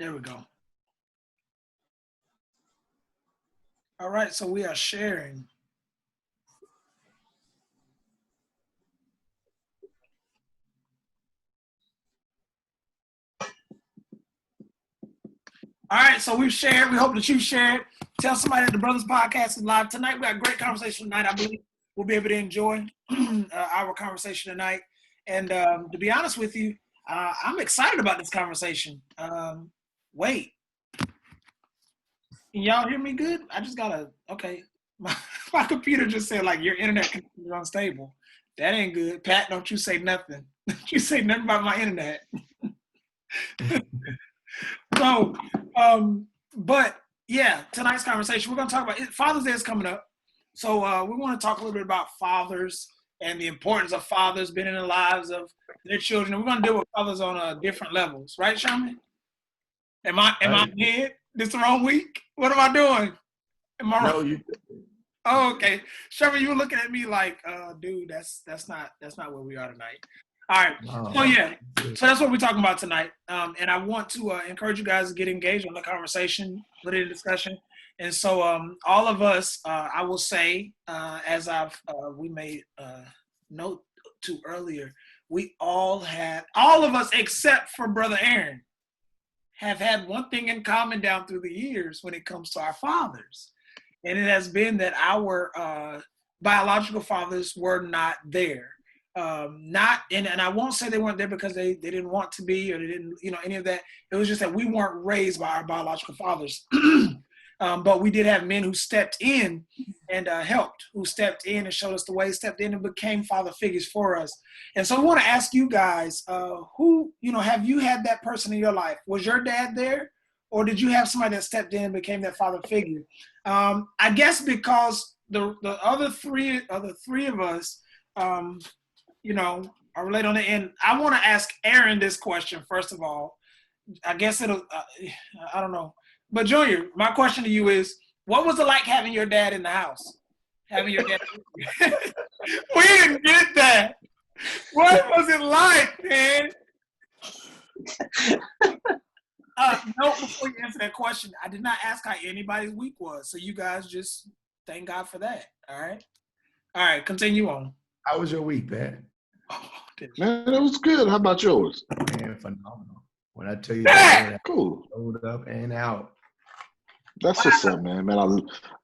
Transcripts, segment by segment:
There we go. All right, so we are sharing. All right, so we've shared. We hope that you've shared. Tell somebody that the Brothers Podcast is live tonight. We got a great conversation tonight. I believe we'll be able to enjoy our conversation tonight. And to be honest with you, I'm excited about this conversation. Wait. Can y'all hear me good? I just gotta, okay. My computer just said like your internet connection is unstable. That ain't good. Pat, don't you say nothing. Don't you say nothing about my internet. So, but yeah, tonight's conversation, we're gonna talk about Father's Day is coming up. So we want to talk a little bit about fathers and the importance of fathers being in the lives of their children. And we're gonna deal with fathers on different levels, right, Sherman? Am I ahead? This the wrong week? What am I doing? Am I wrong? No, you. Oh, okay. Sherman, you were looking at me like, dude, that's not where we are tonight. All right. So yeah, so that's what we're talking about tonight. And I want to encourage you guys to get engaged on the conversation, put it in discussion. And so all of us, I will say, as we made note to earlier, we all of us except for Brother Aaron, have had one thing in common down through the years when it comes to our fathers. And it has been that our biological fathers were not there. And I won't say they weren't there because they didn't want to be or they didn't, any of that. It was just that we weren't raised by our biological fathers. But we did have men who stepped in and helped, who stepped in and showed us the way, stepped in and became father figures for us. And so I want to ask you guys, who, have you had that person in your life? Was your dad there? Or did you have somebody that stepped in and became that father figure? I guess because the other three of us, are related on it. And I want to ask Aaron this question, first of all. I guess I don't know. But Junior, my question to you is, what was it like having your dad in the house? Having your dad. We didn't get that. What was it like, man? No, before you answer that question, I did not ask how anybody's week was. So you guys just thank God for that. All right, continue on. How was your week, Pat? Man, it was good. How about yours? Man, phenomenal. When I tell you that, cool. Load up and out. That's what's up, man.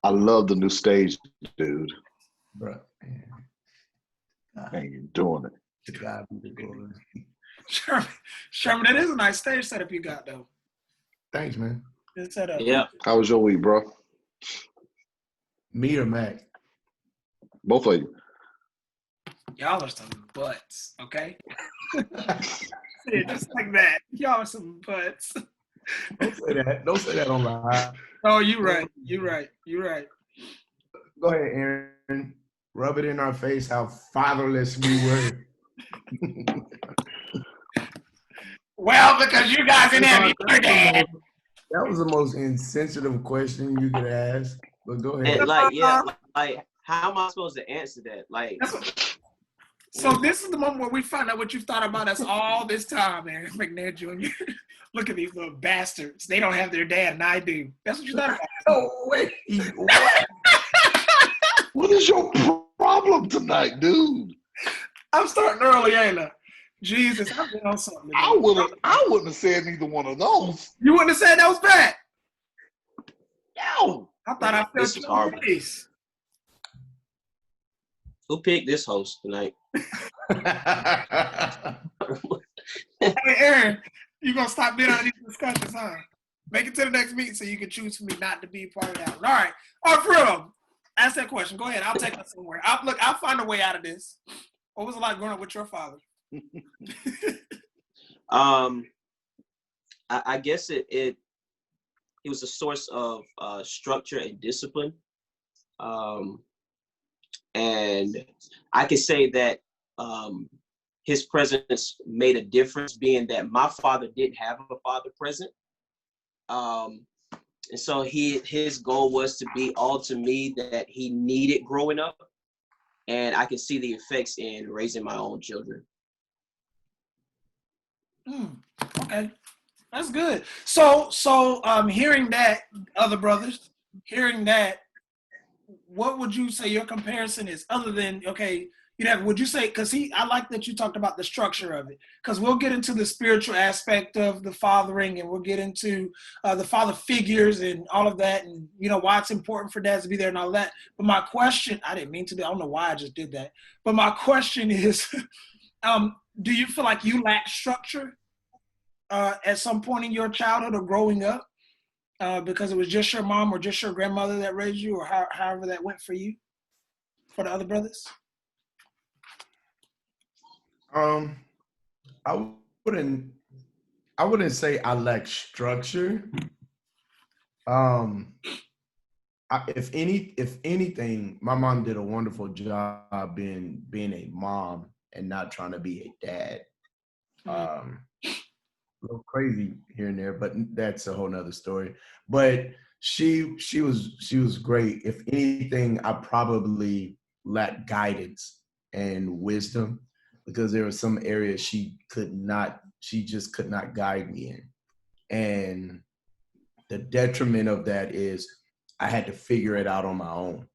I love the new stage, dude. Bro, man, you're doing it. To God be the glory. Sherman, that is a nice stage setup you got, though. Thanks, man. Good setup. Yeah. How was your week, bro? Me or Mac? Both of you. Y'all are some butts, okay? Yeah, just like that. Y'all are some butts. Don't say that. Don't say that on live. Oh, you're right. You're right. Go ahead, Aaron. Rub it in our face how fatherless we were. Well, because you guys didn't have your dad. That was the most insensitive question you could ask. But go ahead. And how am I supposed to answer that? So this is the moment where we find out what you've thought about us all this time, Aaron McNair Jr. Look at these little bastards. They don't have their dad, and I do. That's what you thought about. Oh, wait. What? What is your problem tonight, dude? I'm starting early, ain't I? Jesus, I've been on something. I wouldn't have said neither one of those. You wouldn't have said that was bad? No. I thought I felt your face. Who picked this host tonight? Hey, Aaron, you going to stop being on these discussions, huh? Make it to the next meeting so you can choose for me not to be part of that one. All right. For real. Ask that question. Go ahead. I'll take us somewhere. I'll find a way out of this. What was it like growing up with your father? I guess it was a source of structure and discipline. And I can say that his presence made a difference, being that my father didn't have a father present. And so his goal was to be all to me that he needed growing up. And I can see the effects in raising my own children. Okay. That's good. So hearing that, other brothers, hearing that, what would you say your comparison is other than, okay, would you say, because I like that you talked about the structure of it, because we'll get into the spiritual aspect of the fathering, and we'll get into the father figures and all of that, and why it's important for dads to be there and all that. But my question, I didn't mean to do, I don't know why I just did that, but my question is, do you feel like you lack structure at some point in your childhood or growing up? Because it was just your mom or just your grandmother that raised you, or however that went for you, for the other brothers? I wouldn't say I lack structure. If anything, my mom did a wonderful job being a mom and not trying to be a dad. A little crazy here and there, but that's a whole nother story. But she was great. If anything, I probably lacked guidance and wisdom, because there were some areas she just could not guide me in. And the detriment of that is I had to figure it out on my own.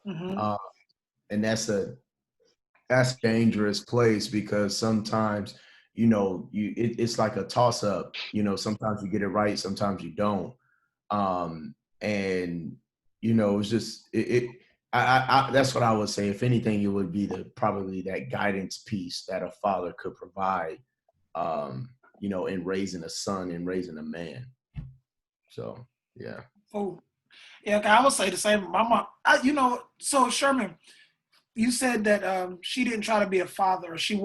Mm-hmm. And that's a dangerous place, because sometimes, it's like a toss up. Sometimes you get it right, sometimes you don't. And it's just that's what I would say. If anything, it would be probably that guidance piece that a father could provide, in raising a son and raising a man. So, yeah. Oh, yeah. Okay, I would say the same. My mom, so Sherman, you said that she didn't try to be a father, or she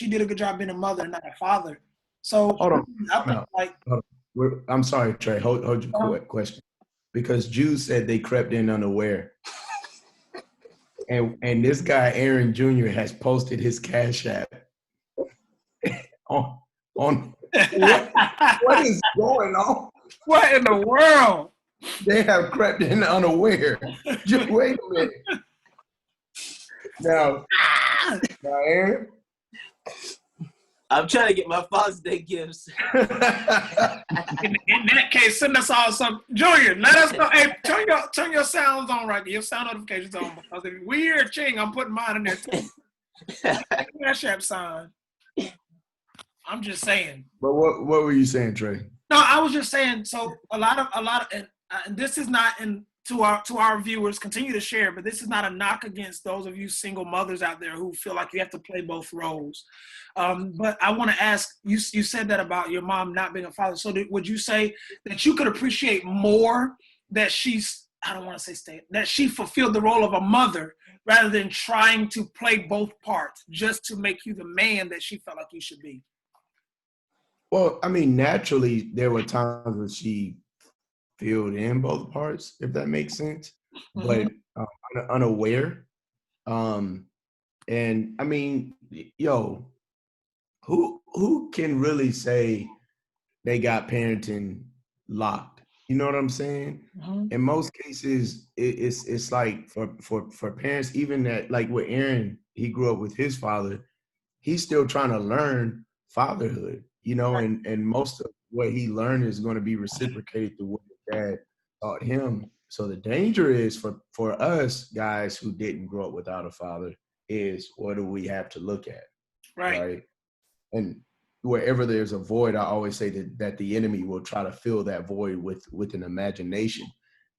did a good job being a mother and not a father. So Hold on. I think Hold on. I'm sorry, Trey. Hold your question, because Jews said they crept in unaware. And this guy, Aaron Jr., has posted his Cash App on what is going on? What in the world? They have crept in unaware. Just wait a minute. Now, Aaron. I'm trying to get my Father's Day gifts. In that case, send us all some. Junior, let us know. Hey, turn your sounds on right there. Your sound notifications on. Because if we hear a ching, I'm putting mine in there too. Cash App sign. I'm just saying. But what were you saying, Trey? No, I was just saying. So a lot of, and this is not to our viewers. Continue to share, but this is not a knock against those of you single mothers out there who feel like you have to play both roles. But I want to ask you. You said that about your mom not being a father. So would you say that you could appreciate more that I don't want to say that she fulfilled the role of a mother rather than trying to play both parts just to make you the man that she felt like you should be? Well, I mean, naturally, there were times when she filled in both parts, if that makes sense, but unaware. And I mean, who can really say they got parenting locked? You know what I'm saying? In most cases, it's like for parents, even that, like with Aaron, he grew up with his father. He's still trying to learn fatherhood, and most of what he learned is going to be reciprocated through what his dad taught him. So the danger is for us guys who didn't grow up without a father is, what do we have to look at? Right? And wherever there's a void, I always say that the enemy will try to fill that void with an imagination.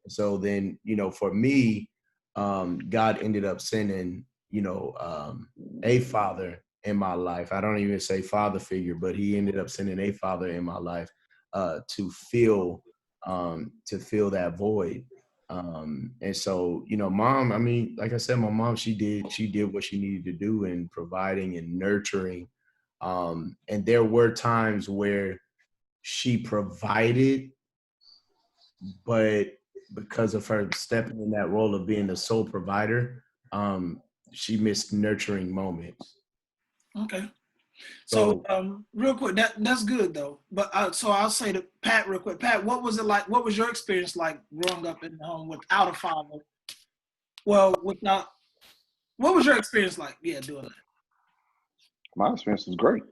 So then, for me, God ended up sending, a father in my life. I don't even say father figure, but he ended up sending a father in my life to fill that void. And so, mom, I mean, like I said, my mom, she did what she needed to do in providing and nurturing. And there were times where she provided, but because of her stepping in that role of being the sole provider, she missed nurturing moments. Okay. So real quick, that's good though. But so I'll say to Pat real quick. Pat, what was it like? What was your experience like growing up in the home without a father? Well, what was your experience like? Yeah, doing that. My experience was great.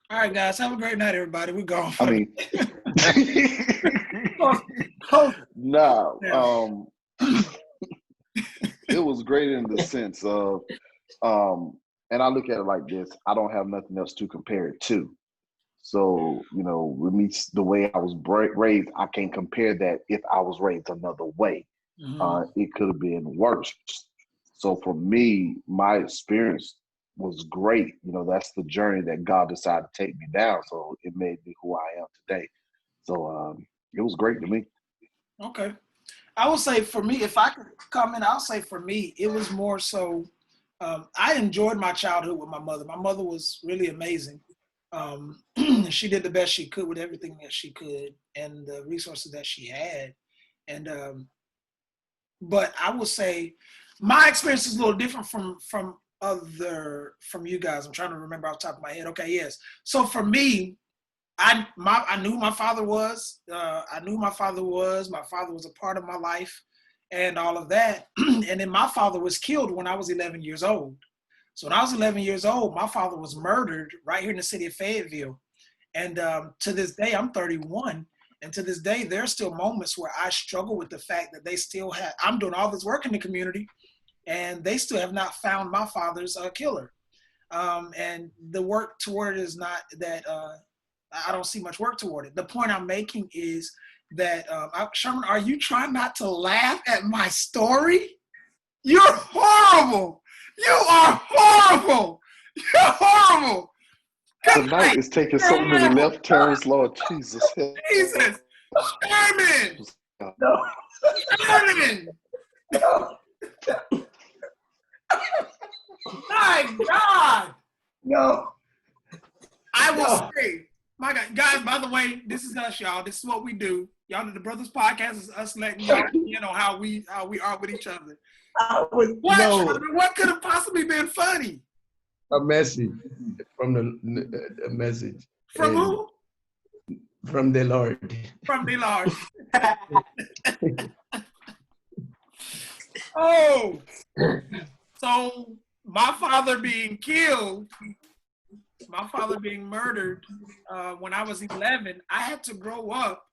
All right, guys. Have a great night, everybody. We're gone. I mean, no. It was great in the sense of, and I look at it like this: I don't have nothing else to compare it to. So, with me, the way I was raised, I can't compare that if I was raised another way. It could have been worse. So for me, my experience was great. That's the journey that God decided to take me down. So it made me who I am today. So it was great to me. Okay. I will say for me, if I could comment, I'll say for me, it was more so, I enjoyed my childhood with my mother. My mother was really amazing. She did the best she could with everything that she could and the resources that she had. And, but I will say my experience is a little different from you guys. I'm trying to remember off the top of my head. Okay. Yes. So for me, I knew my father was. My father was a part of my life and all of that. And then my father was killed when I was 11 years old. So when I was 11 years old, my father was murdered right here in the city of Fayetteville. And to this day, I'm 31. And to this day, there are still moments where I struggle with the fact that I'm doing all this work in the community and they still have not found my father's killer. And the work toward it is not that, I don't see much work toward it. The point I'm making is that, Sherman, are you trying not to laugh at my story? You're horrible. You are horrible. You're horrible. Tonight is taking so many left turns, Lord Jesus. Jesus. Sherman. No. Sherman. No. My God. No. I will say, my God, guys, by the way, this is us, y'all. This is what we do. Y'all, the Brothers Podcast is us letting y'all, how we are with each other. What could have possibly been funny? A message from the message. From who? From the Lord. From the Lord. Oh. So my father being killed, my father being murdered when I was 11, I had to grow up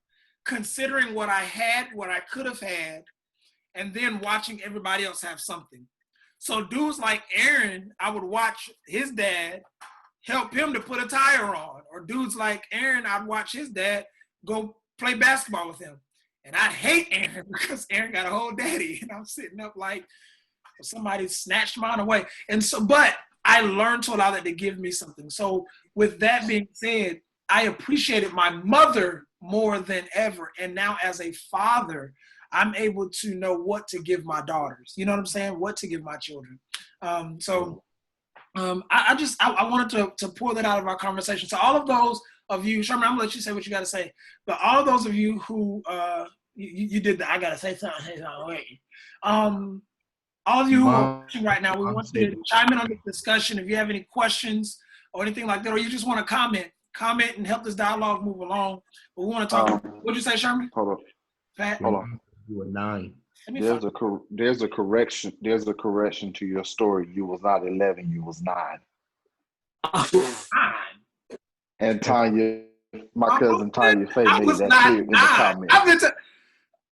considering what I had, what I could have had, and then watching everybody else have something. So dudes like Aaron, I would watch his dad help him to put a tire on. Or dudes like Aaron, I'd watch his dad go play basketball with him. And I hate Aaron because Aaron got a whole daddy. And I'm sitting up like somebody snatched mine away. And so, but I learned to allow that to give me something. So with that being said, I appreciated my mother more than ever. And now as a father, I'm able to know what to give my daughters. You know what I'm saying? What to give my children. I wanted to pour that out of our conversation. So all of those of you, Sherman, I'm gonna let you say what you got to say. But all of those of you who you did that, I gotta say something. All of you who are watching right now, we want you to chime in on this discussion. If you have any questions or anything like that, or you just want to comment and help this dialogue move along. But we want to talk. What'd you say, Sherman? Hold on. Pat? Hold on. You were 9. There's a correction. There's a correction to your story. You was not 11. You was 9. 9. And Tanya, my cousin Tanya Faye made that clear in the comments.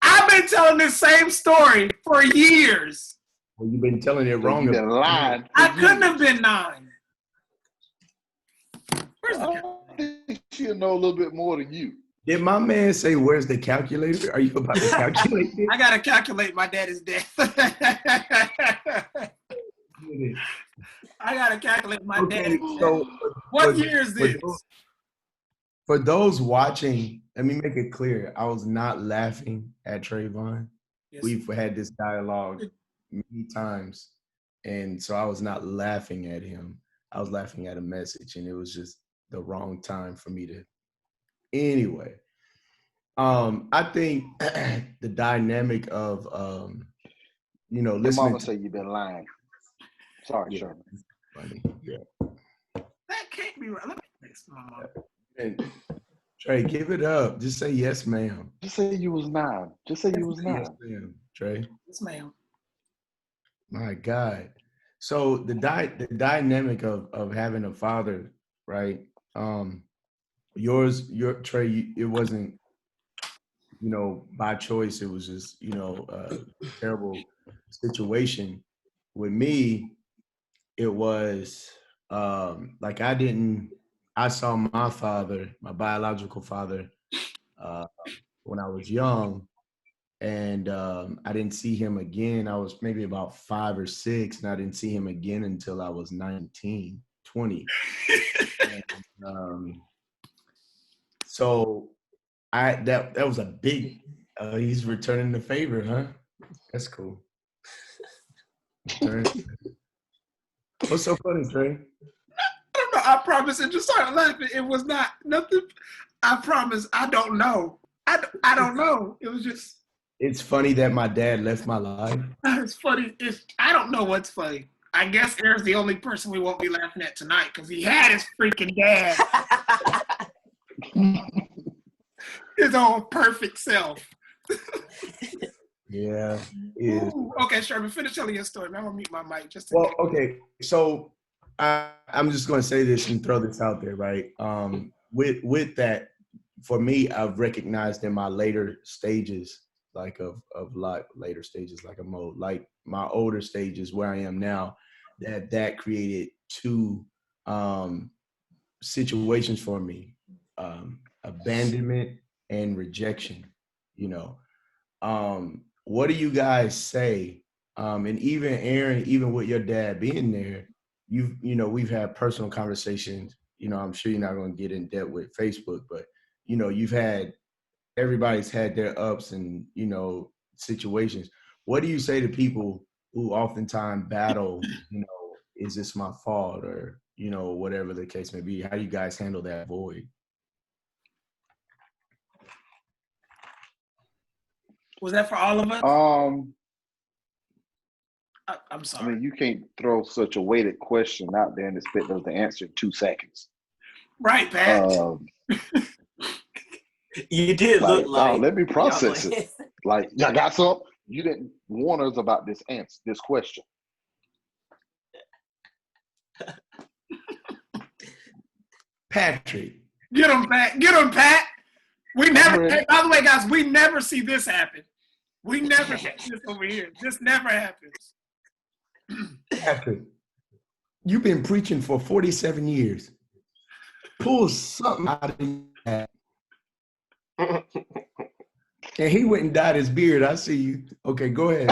I've been telling this same story for years. Well, you've been telling it wrong. You've been lying. I couldn't have been 9. Where's the calculator? I think she'll know a little bit more than you. Did my man say, where's the calculator? Are you about to calculate it? I got to calculate my daddy's death. I got to calculate my daddy's death. So what year is this? For those watching, let me make it clear. I was not laughing at Trayvon. Yes. We've had this dialogue many times. And so I was not laughing at him. I was laughing at a message. And it was just the wrong time for me to. Anyway, I think the dynamic of, listening. Your mama say you've been lying. Sorry, Sherman. Funny. Yeah. That can't be right. Let me fix my mom. And Trey, give it up. Just say yes, ma'am. Just say you was 9. Just say you was 9. Yes, ma'am. Trey. Yes, ma'am. My God. So the dynamic of having a father, right? Your Trey, it wasn't, by choice. It was just, a terrible situation. With me, it was like I saw my father, my biological father, when I was young, and I didn't see him again. I was maybe about 5 or 6, and I didn't see him again until I was 19, 20. And, so that was a big. He's returning the favor, huh? That's cool. What's so funny, Trey? I don't know. I promise. It just started laughing. It was not nothing. I promise. I don't know. I don't know. It was just. It's funny that my dad left my life. It's funny. I don't know what's funny. I guess Eric's the only person we won't be laughing at tonight because he had his freaking dad. His own perfect self. Yeah. Is. Okay, Sherman, finish telling your story. Man, I'm gonna mute my mic just. Okay. So I'm just gonna say this and throw this out there, right? With that, for me, I've recognized in my later stages, like of later stages, like a mode, like my older stages where I am now, that created two situations for me, abandonment and rejection. What do you guys say? And even Aaron, even with your dad being there, we've had personal conversations. I'm sure you're not going to get in depth with Facebook, but everybody's had their ups and situations. What do you say to people who oftentimes battle, is this my fault, or whatever the case may be? How do you guys handle that void? Was that for all of us? I'm sorry. I mean, you can't throw such a weighted question out there and expect us to answer in 2 seconds. Right, Pat. You did look like. Let me process it. Like, y'all got something? You didn't warn us about this question. Patrick. Get him, Pat. Get him, Pat. We never, by the way, guys, we never see this happen. We never see this over here. This never happens. Patrick, you've been preaching for 47 years. Pull something out of that. And he went and dyed his beard. I see you. Okay, go ahead.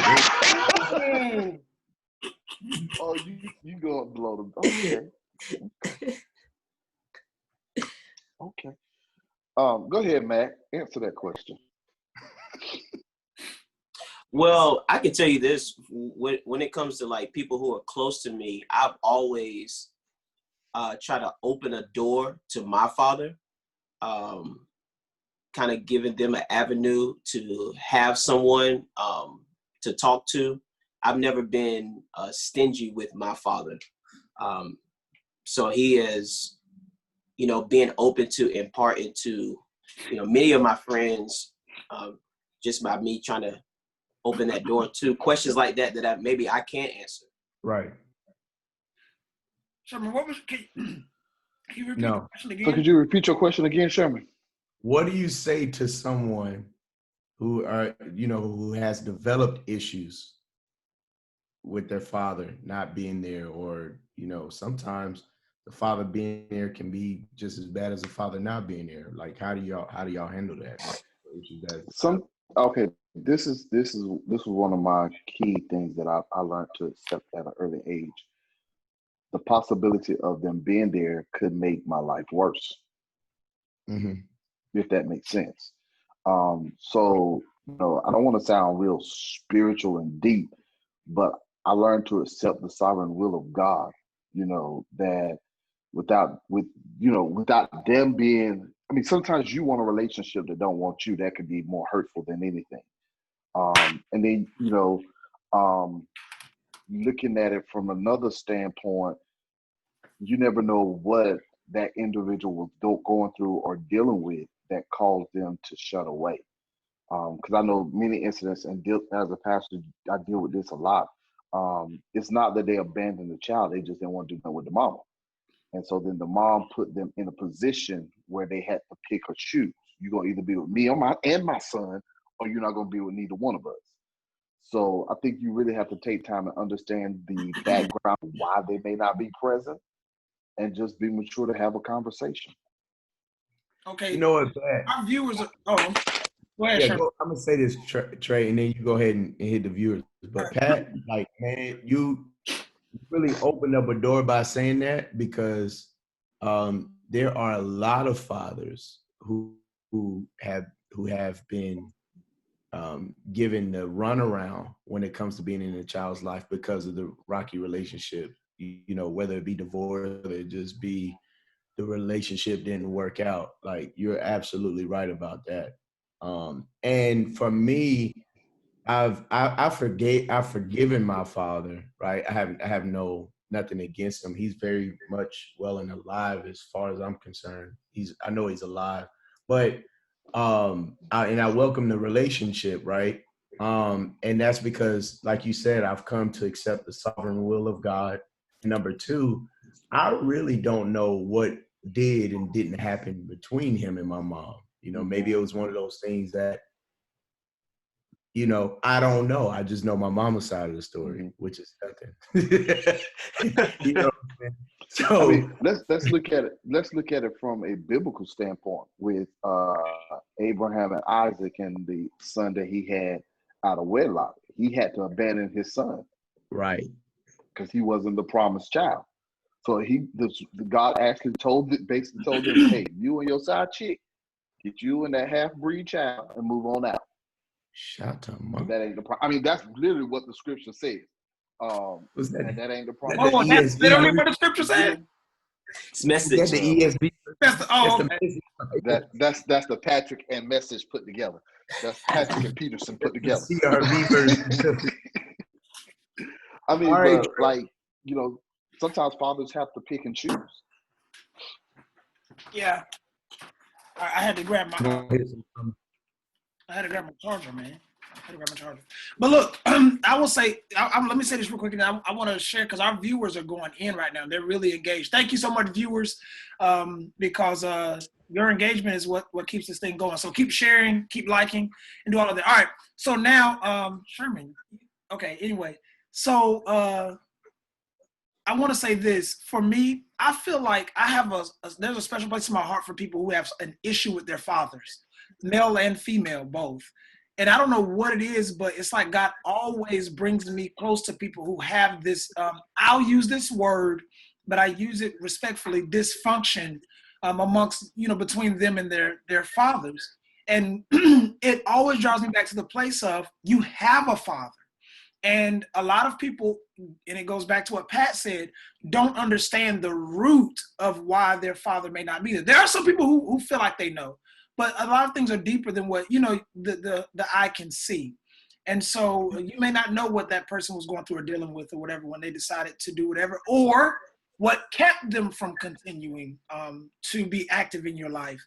Oh, you go up below them. Okay. Okay. Go ahead, Matt. Answer that question. Well, I can tell you this: when it comes to like people who are close to me, I've always tried to open a door to my father, kind of giving them an avenue to have someone to talk to. I've never been stingy with my father, so he is, being open to impart into, many of my friends, just by me trying to open that door to questions like that maybe I can't answer. Right. Sherman, what was? Can you repeat the question again? So could you repeat your question again, Sherman? What do you say to someone who who has developed issues with their father not being there, or sometimes the father being there can be just as bad as the father not being there? Like, how do y'all handle that? Okay, this is one of my key things that I learned to accept at an early age. The possibility of them being there could make my life worse. Mm-hmm. If that makes sense. So I don't want to sound real spiritual and deep, but I learned to accept the sovereign will of God. That without them being, I mean, sometimes you want a relationship that don't want you. That could be more hurtful than anything. And then looking at it from another standpoint, you never know what that individual was going through or dealing with that caused them to shut away. Because I know many incidents, and as a pastor, I deal with this a lot. It's not that they abandoned the child; they just didn't want to do nothing with the mama. And so then the mom put them in a position where they had to pick or choose. You're gonna either be with me or my son, or you're not gonna be with neither one of us. So I think you really have to take time to understand the background, why they may not be present, and just be mature to have a conversation. Okay. You know what, Pat? Our viewers are, go ahead, Yeah, Sherman. I'm gonna say this, Trey, and then you go ahead and hit the viewers. But Pat, like, man, you really opened up a door by saying that, because there are a lot of fathers who have been given the runaround when it comes to being in a child's life because of the rocky relationship. You know, whether it be divorce, whether it just be the relationship didn't work out. Like, you're absolutely right about that. And for me, I've forgiven my father, right? I have nothing against him. He's very much well and alive as far as I'm concerned. I know he's alive, but I welcome the relationship, right? And that's because, like you said, I've come to accept the sovereign will of God. Number two, I really don't know what did and didn't happen between him and my mom. You know, maybe it was one of those things that, you know, I don't know. I just know my mama's side of the story, which is nothing. You know, so I mean, let's look at it. Let's look at it from a biblical standpoint with Abraham and Isaac and the son that he had out of wedlock. He had to abandon his son, right? Because he wasn't the promised child. So God actually basically told him, "Hey, you and your side chick, get you and that half-breed child and move on out." Shut up, man. That ain't the problem. I mean, that's literally what the scripture says. And that ain't the problem. Oh, that's literally what the scripture says? It's Message. The ESV. That's the Patrick and Message put together. That's Patrick and Peterson put together. CRV version. I mean, right, but like, you know, sometimes fathers have to pick and choose. Yeah. I had to grab my charger, man. But look, I will say, let me say this real quick, and I want to share, because our viewers are going in right now. They're really engaged. Thank you so much, viewers, because your engagement is what keeps this thing going. So keep sharing, keep liking, and do all of that. All right. So now, Sherman. Okay. Anyway, so I want to say this. For me, I feel like I have there's a special place in my heart for people who have an issue with their fathers, male and female, both. And I don't know what it is, but it's like God always brings me close to people who have this, I'll use this word, but I use it respectfully, dysfunction amongst, between them and their fathers. And it always draws me back to the place of, you have a father. And a lot of people, and it goes back to what Pat said, don't understand the root of why their father may not be there. There are some people who feel like they know. But a lot of things are deeper than what, the eye can see. And so you may not know what that person was going through or dealing with or whatever when they decided to do whatever, or what kept them from continuing to be active in your life.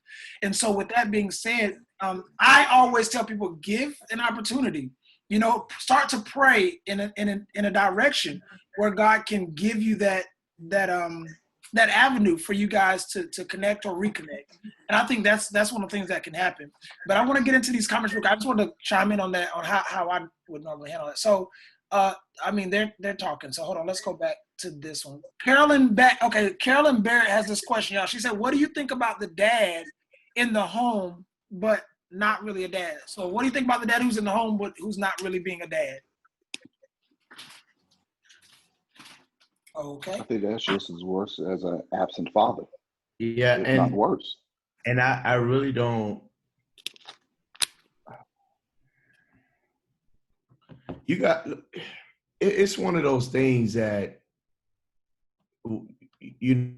And so with that being said, I always tell people, give an opportunity. Start to pray in a direction where God can give you that avenue for you guys to connect or reconnect. And I think that's one of the things that can happen. But I want to get into these comments real quick. I just want to chime in on that, on how I would normally handle it. So, they're talking. So hold on, let's go back to this one. Carolyn Barrett has this question, y'all. She said, what do you think about the dad in the home, but not really a dad? So what do you think about the dad who's in the home, but who's not really being a dad? Okay. I think that's just as worse as an absent father. Yeah, if not worse. And I really don't. It's one of those things that,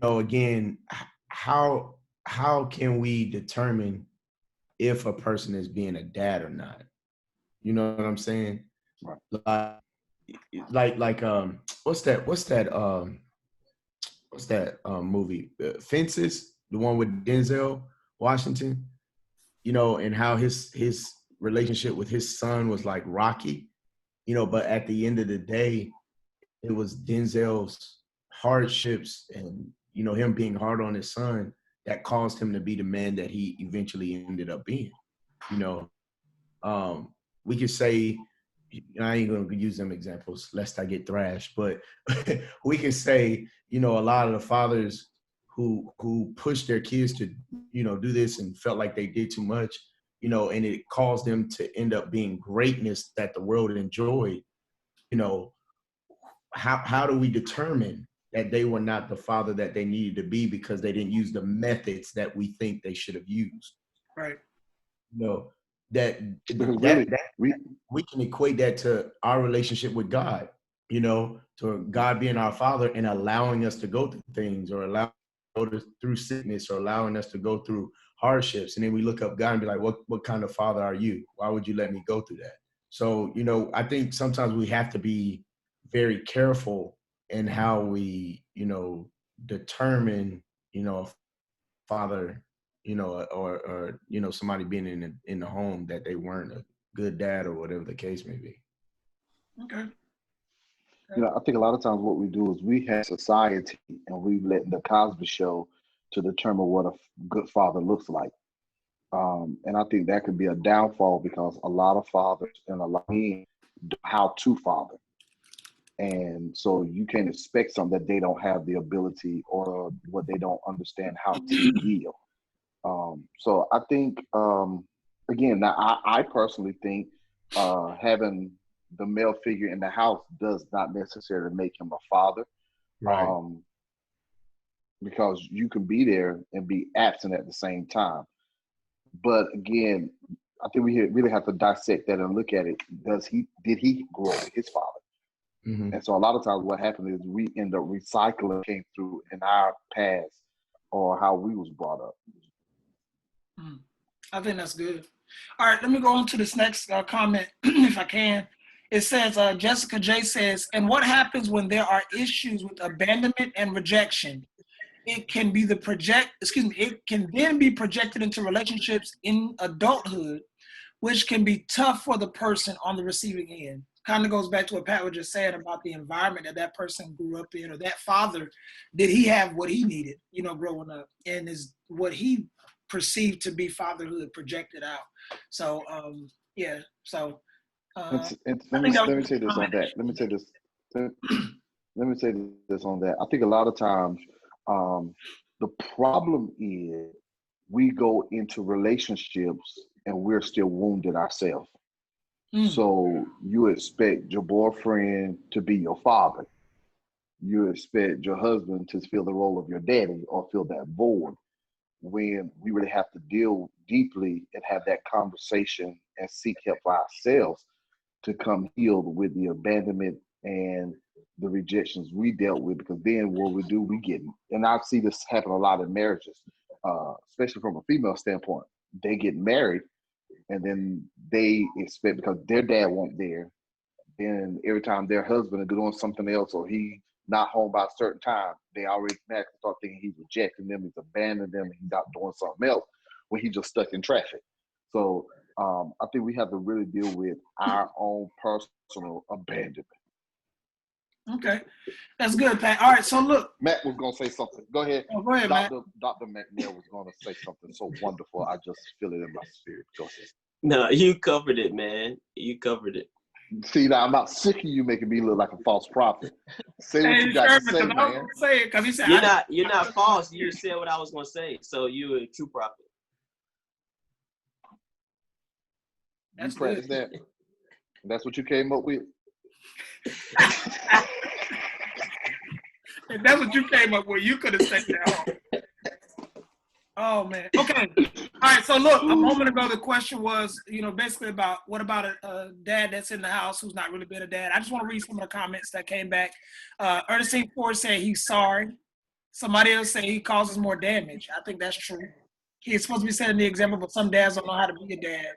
again, how can we determine if a person is being a dad or not? You know what I'm saying? Right. Like what's that movie, Fences, the one with Denzel Washington, and how his relationship with his son was like rocky, but at the end of the day, it was Denzel's hardships and you know, him being hard on his son, that caused him to be the man that he eventually ended up being. You know, we could say, I ain't gonna use them examples lest I get thrashed, but we can say, you know, a lot of the fathers who pushed their kids to, you know, do this and felt like they did too much, you know, and it caused them to end up being greatness that the world enjoyed. You know, how do we determine that they were not the father that they needed to be because they didn't use the methods that we think they should have used? Right. You know, that really, we can equate that to our relationship with God, you know, to God being our father and allowing us to go through things, or allowing us to go through sickness, or allowing us to go through hardships. And then we look up God and be like, what kind of father are you? Why would you let me go through that? So, you know, I think sometimes we have to be very careful in how we, you know, determine, you know, a father, you know, or you know, somebody being in the home that they weren't a good dad or whatever the case may be. Okay. You know, I think a lot of times what we do is we have society and we let the Cosby Show to determine what a good father looks like. And I think that could be a downfall because a lot of fathers and a lot of men know how to father. And so you can't expect something that they don't have the ability or what they don't understand how to give. So I think, again, now I personally think having the male figure in the house does not necessarily make him a father. Right. Because you can be there and be absent at the same time. But again, I think we really have to dissect that and look at it. Did he grow up with his father? Mm-hmm. And so a lot of times what happened is we end up recycling came through in our past or how we was brought up. I think that's good. All right, let me go on to this next comment, if I can. It says, Jessica J says, and what happens when there are issues with abandonment and rejection? It can be it can then be projected into relationships in adulthood, which can be tough for the person on the receiving end. Kind of goes back to what Pat was just saying about the environment that person grew up in, or that father, did he have what he needed, you know, growing up, and is what he perceived to be fatherhood projected out. So, yeah, so. Let me say this on that. Let me say this. Let me say this on that. I think a lot of times the problem is we go into relationships and we're still wounded ourselves. So you expect your boyfriend to be your father. You expect your husband to fill the role of your daddy or fill that void, when we really have to deal deeply and have that conversation and seek help for ourselves to come healed with the abandonment and the rejections we dealt with. Because then what we do, we get, and I see this happen a lot in marriages, especially from a female standpoint. They get married and then they expect, because their dad won't there, then every time their husband is doing something else or he not home by a certain time, they already start thinking he's rejecting them, he's abandoning them, he's out doing something else when he's just stuck in traffic. So I think we have to really deal with our own personal abandonment. Okay, that's good, Pat. All right, so look. Matt was going to say something. Go ahead. Oh, go ahead, Matt. Dr. McNair was going to say something so wonderful. I just feel it in my spirit. Go ahead. No, you covered it, man. You covered it. See, now I'm not sick of you making me look like a false prophet. Say what you got to say, man. Say it, 'cause he said, you're not false. You said what I was going to say. So you're a true prophet. That's you practice that. That's what you came up with. If that's what you came up with, you could have said that. Oh man. Okay. All right. So look, a moment ago the question was, you know, basically about what about a dad that's in the house who's not really been a dad. I just want to read some of the comments that came back. Ernestine Ford said he's sorry. Somebody else said he causes more damage. I think that's true. He's supposed to be setting the example, but some dads don't know how to be a dad.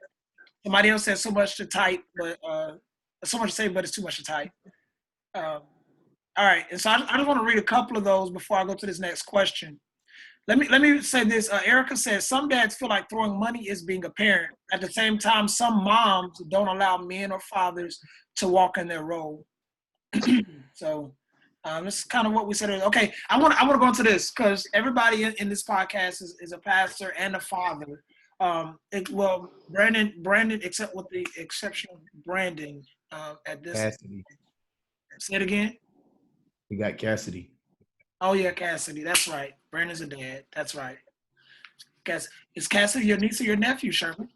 Somebody else said so much to type, but so much to say, but it's too much to type. All right, and so I just want to read a couple of those before I go to this next question. Let me say this. Erica says some dads feel like throwing money is being a parent. At the same time, some moms don't allow men or fathers to walk in their role. So This is kind of what we said earlier. Okay, I want to go into this because everybody in this podcast is a pastor and a father. Brandon, except with the exception of Brandon, at this. Cassidy. Say it again. We got Cassidy. Oh yeah, Cassidy. That's right. Brandon's a dad. That's right. Is Cassidy your niece or your nephew, Sherman?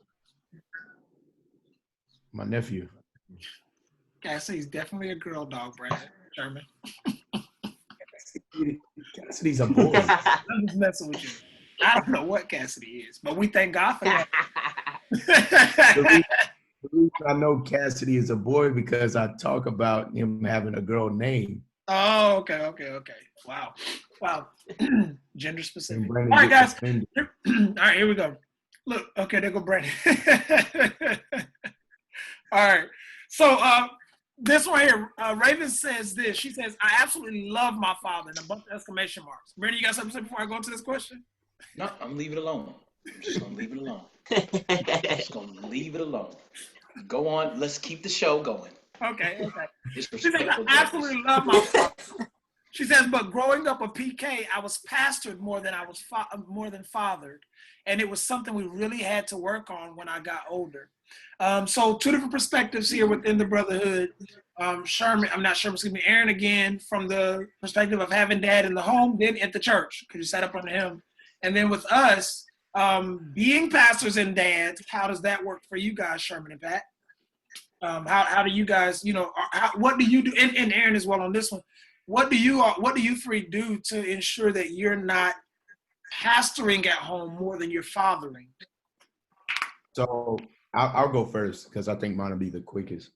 My nephew. Cassidy's definitely a girl dog, Brandon. Sherman. Cassidy's a boy. I'm just messing with you. I don't know what Cassidy is, but we thank God for that. The reason I know Cassidy is a boy because I talk about him having a girl name. Oh, okay. Wow. Gender specific. All All right, guys. All right, here we go. Look, okay, there go Brandon. All right. So this one here, Raven says this. She says, I absolutely love my father, and a bunch of exclamation marks. Brandon, you got something to say before I go into this question? No, I'm leaving it alone. I'm just gonna leave it alone. Just gonna leave it alone. Go on. Let's keep the show going. Okay. She says, I Disrespectful absolutely love my father. She says, but growing up a PK, I was pastored more than I was more than fathered, and it was something we really had to work on when I got older. So two different perspectives here within the brotherhood. Aaron again, from the perspective of having dad in the home, then at the church, because you sat up under him. And then with us, being pastors and dads, how does that work for you guys, Sherman and Pat? How do you guys, what do you do, and Aaron as well on this one, what do you three do to ensure that you're not pastoring at home more than you're fathering? So I'll go first because I think mine will be the quickest.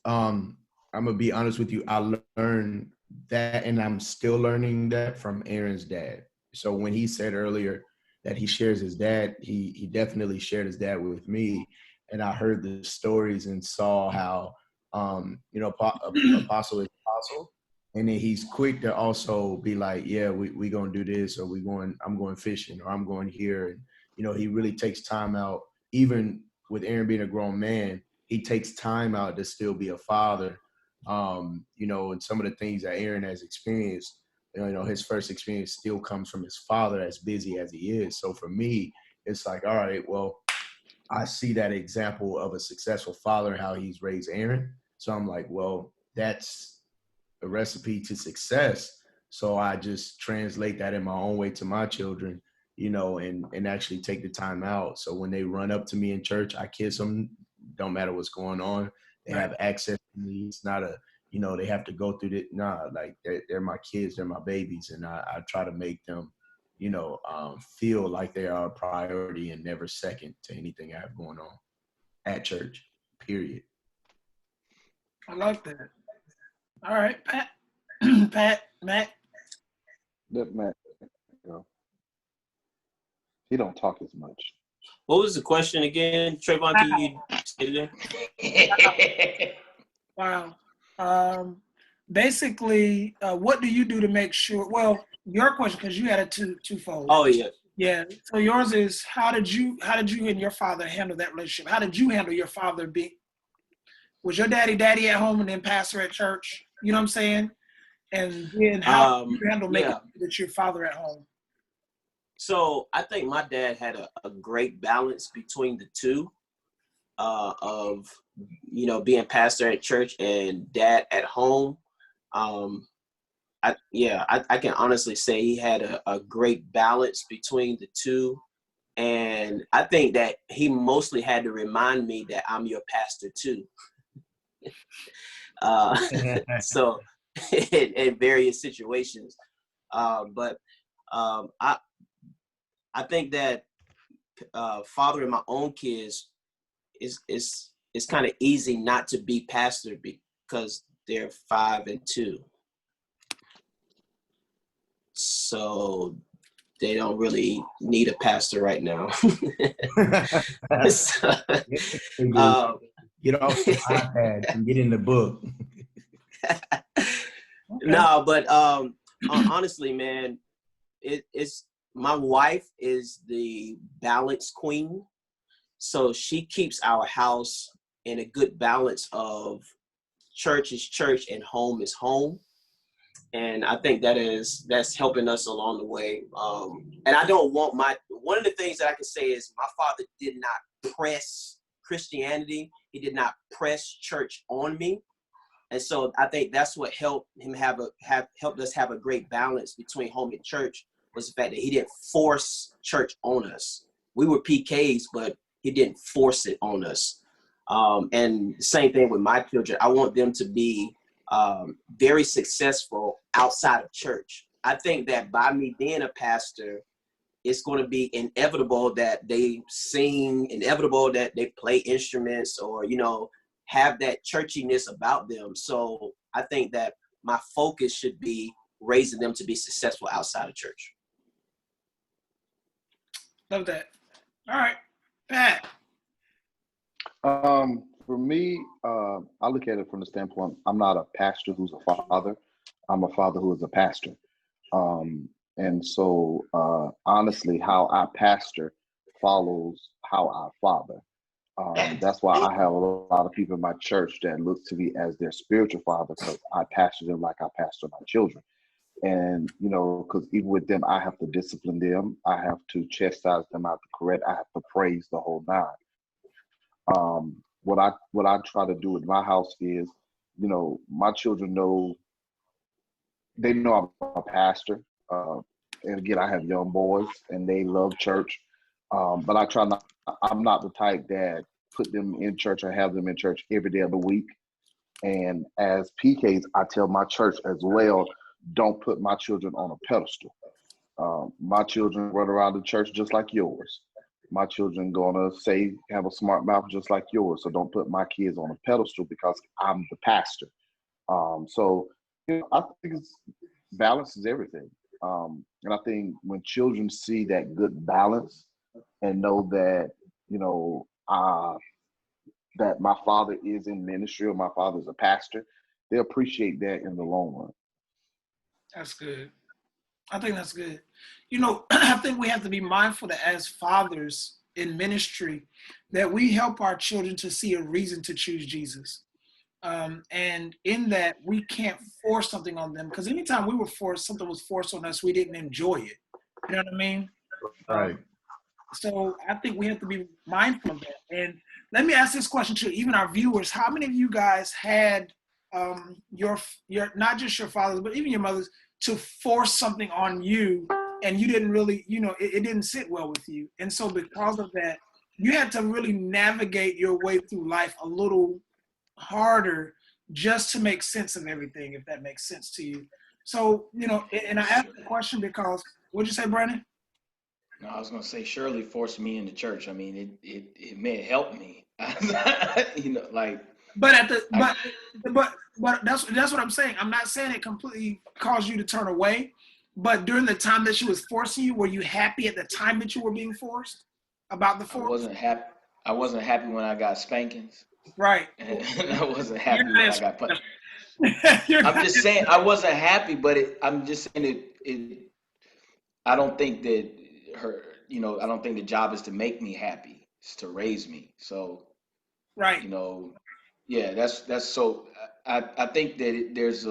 I'm gonna be honest with you. I learned that, and I'm still learning that from Aaron's dad. So when he said earlier that he shares his dad, he definitely shared his dad with me, and I heard the stories and saw how apostle is apostle, and then he's quick to also be like, yeah, we gonna do this, or I'm going fishing, or I'm going here, and he really takes time out. Even with Aaron being a grown man, he takes time out to still be a father. And some of the things that Aaron has experienced, his first experience still comes from his father, as busy as he is. So for me, it's like, all right, well, I see that example of a successful father and how he's raised Aaron. So I'm like, well, that's a recipe to success. So I just translate that in my own way to my children, and actually take the time out. So when they run up to me in church, I kiss them. Don't matter what's going on. They have access to me. It's not they have to go through it. Nah, like they're my kids, they're my babies. And I try to make them, feel like they are a priority and never second to anything I have going on at church, period. I like that. All right, Pat, Matt. Let Matt go. He don't talk as much. What was the question again, Trayvon? Can you say it again? Wow. Basically, what do you do to make sure? Well, your question, because you had it twofold. Oh yeah. Yeah. So yours is how did you and your father handle that relationship? How did you handle your father being? Was your daddy at home and then pastor at church? You know what I'm saying? And then how did you handle making that your father at home? So I think my dad had a great balance between the two, of being pastor at church and dad at home. I can honestly say he had a great balance between the two. And I think that he mostly had to remind me that I'm your pastor too. So in various situations. But I think that fathering my own kids is kind of easy not to be pastored because they're 5 and 2. So they don't really need a pastor right now. So, get off the iPad and get in the book. No, but honestly, man, it's my wife is the balance queen. So she keeps our house in a good balance of church is church and home is home. And I think that's helping us along the way. And I don't want one of the things that I can say is my father did not press Christianity. He did not press church on me. And so I think that's what helped him helped us have a great balance between home and church, was the fact that he didn't force church on us. We were PKs, but he didn't force it on us. And same thing with my children. I want them to be very successful outside of church. I think that by me being a pastor, it's going to be inevitable that they sing, inevitable that they play instruments, or, you know, have that churchiness about them. So I think that my focus should be raising them to be successful outside of church. Love that. All right, Pat. For me, I look at it from the standpoint, I'm not a pastor who's a father. I'm a father who is a pastor. And so, honestly, how I pastor follows how I father. That's why I have a lot of people in my church that look to me as their spiritual father, because I pastor them like I pastor my children. And, you know, because even with them, I have to discipline them. I have to chastise them out to correct. I have to praise the whole nine. What I try to do in my house is, you know, my children know, they know I'm a pastor. And again, I have young boys and they love church. But I'm not the type that put them in church or have them in church every day of the week. And as PKs, I tell my church as well, don't put my children on a pedestal. My children run around the church just like yours. My children gonna have a smart mouth just like yours. So don't put my kids on a pedestal because I'm the pastor. So, you know, I think balance is everything. And I think when children see that good balance and know that, you know, that my father is in ministry or my father is a pastor, they appreciate that in the long run. That's good. I think that's good. You know, I think we have to be mindful that as fathers in ministry, that we help our children to see a reason to choose Jesus. And in that, we can't force something on them, because anytime something was forced on us, we didn't enjoy it. You know what I mean? Right. So I think we have to be mindful of that. And let me ask this question to even our viewers: how many of you guys had your not just your fathers, but even your mothers, to force something on you, and you didn't really, you know, it didn't sit well with you, and so because of that, you had to really navigate your way through life a little harder just to make sense of everything, if that makes sense to you. So, you know, and I asked the question because, what'd you say, Brandon? No, I was gonna say Shirley forced me into church. I mean, it may have helped me. You know, like. But that's what I'm saying. I'm not saying it completely caused you to turn away, but during the time that she was forcing you, were you happy at the time that you were being forced about the force? I wasn't happy when I got spankings. Right. And I wasn't happy when I got punched. I'm just saying I wasn't happy, but I'm just saying it. I don't think that I don't think the job is to make me happy. It's to raise me. So, right. You know, yeah, that's so. I think that there's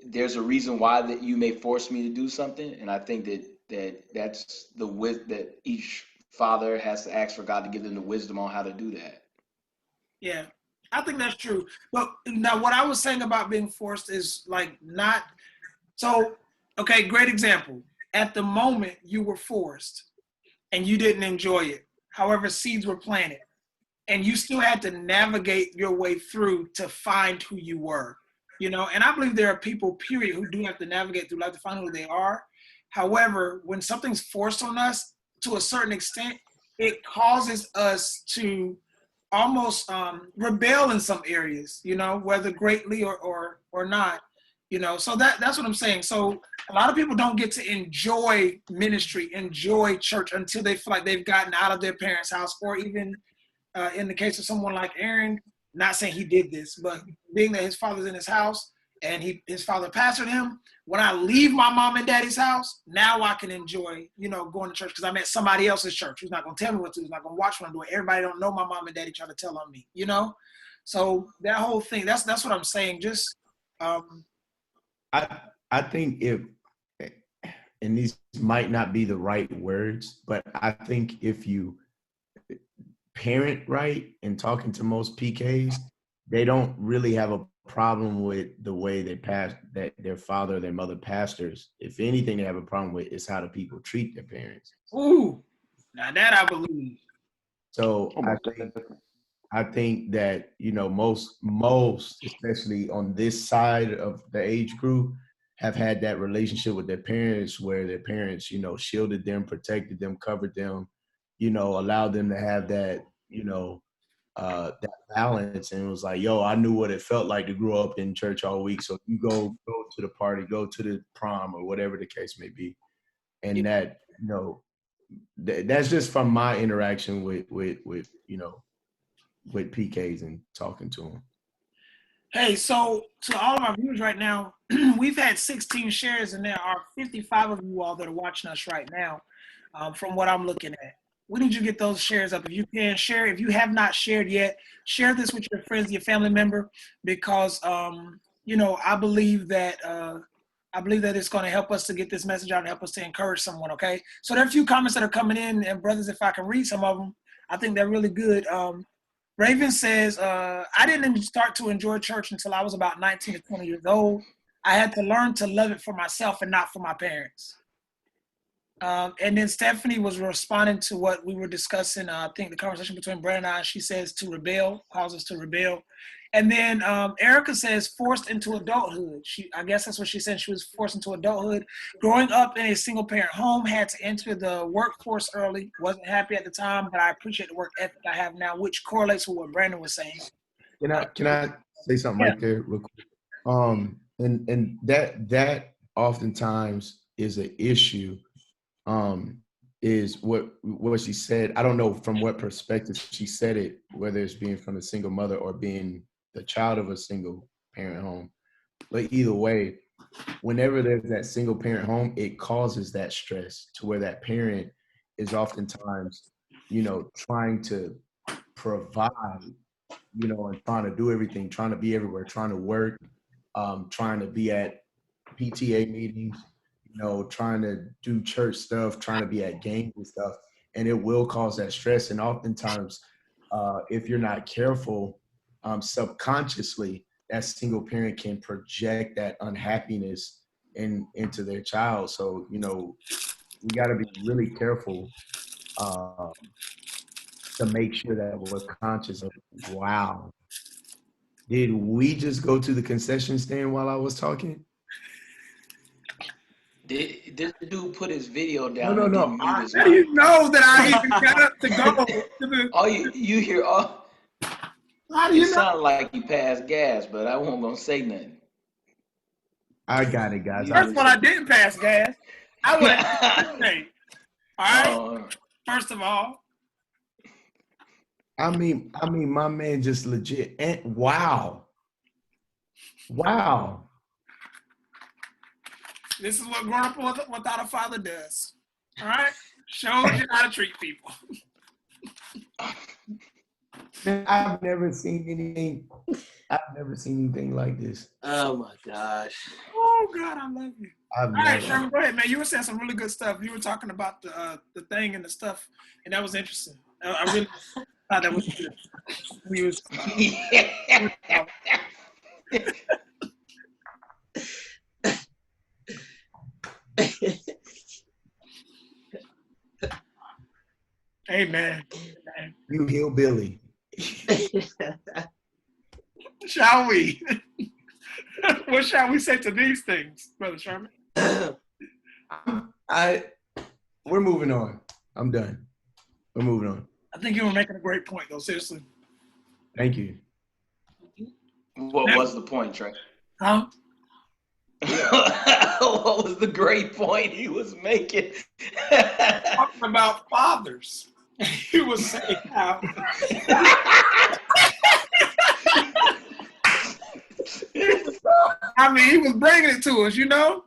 there's a reason why that you may force me to do something, and I think that's the that each father has to ask for God to give them the wisdom on how to do that. Yeah, I think that's true. But now what I was saying about being forced is like not so. Okay, great example. At the moment you were forced and you didn't enjoy it. However, seeds were planted and you still had to navigate your way through to find who you were, you know? And I believe there are people, period, who do have to navigate through life to find who they are. However, when something's forced on us, to a certain extent, it causes us to almost rebel in some areas, you know, whether greatly or not. You know, so that's what I'm saying. So a lot of people don't get to enjoy ministry, enjoy church until they feel like they've gotten out of their parents' house, or even in the case of someone like Aaron, not saying he did this, but being that his father's in his house and his father pastored him, when I leave my mom and daddy's house, now I can enjoy, you know, going to church because I'm at somebody else's church who's not going to tell me what to do, who's not going to watch what I'm doing. Everybody don't know my mom and daddy trying to tell on me, you know? So that whole thing, that's what I'm saying. Just I think if, and these might not be the right words, but I think if you parent right and talking to most PKs, they don't really have a problem with the way that their father or their mother pastors. If anything, they have a problem with is how the people treat their parents. Ooh, now that I believe. So I think that, you know, most, especially on this side of the age group, have had that relationship with their parents where their parents, you know, shielded them, protected them, covered them, you know, allowed them to have that, you know, that balance. And it was like, yo, I knew what it felt like to grow up in church all week. So you go to the party, go to the prom or whatever the case may be. And that, you know, that's just from my interaction with, you know, with PKs and talking to them. Hey, so to all of our viewers right now, we've had 16 shares, and there are 55 of you all that are watching us right now. From what I'm looking at, we need you to get those shares up. If you can share, if you have not shared yet, share this with your friends, your family member, because you know, I believe that it's going to help us to get this message out and help us to encourage someone. Okay, so there are a few comments that are coming in, and brothers, if I can read some of them, I think they're really good. Raven says, I didn't start to enjoy church until I was about 19 to 20 years old. I had to learn to love it for myself and not for my parents. And then Stephanie was responding to what we were discussing, I think the conversation between Brandon and I. She says to rebel, calls us to rebel. And then Erica says forced into adulthood. I guess that's what she said. She was forced into adulthood. Growing up in a single parent home, had to enter the workforce early. Wasn't happy at the time, but I appreciate the work ethic I have now, which correlates with what Brandon was saying. Can I say something right there real quick? And that oftentimes is an issue. Is what she said. I don't know from what perspective she said it, whether it's being from a single mother or being the child of a single parent home. But either way, whenever there's that single parent home, it causes that stress to where that parent is oftentimes, you know, trying to provide, you know, and trying to do everything, trying to be everywhere, trying to work, trying to be at PTA meetings, you know, trying to do church stuff, trying to be at games and stuff. And it will cause that stress. And oftentimes, if you're not careful, subconsciously, that single parent can project that unhappiness into their child. So, you know, we got to be really careful to make sure that we're conscious of, wow, did we just go to the concession stand while I was talking? This dude put his video down. No. How do you know that I even got up to go? Oh, you hear? Oh, how do you know? Sound like you passed gas, but I wasn't gonna say nothing. I got it, guys. First of all, I didn't pass gas. I would say, all right. First of all, I mean, my man just legit. And wow. This is what growing up without a father does. All right, shows you how to treat people. Man, I've never seen anything like this. Oh my gosh. Oh God, I love you. All right, Sherman, go ahead, man. You were saying some really good stuff. You were talking about the thing and the stuff, and that was interesting. I really thought that was good. We was. Amen. You hillbilly. Shall we? What shall we say to these things, Brother Sherman? We're moving on. I'm done. We're moving on. I think you were making a great point, though. Seriously. Thank you. What was the point, Trey? Huh? What was the great point he was making? Talking about fathers. He was saying how. I mean, he was bringing it to us, you know?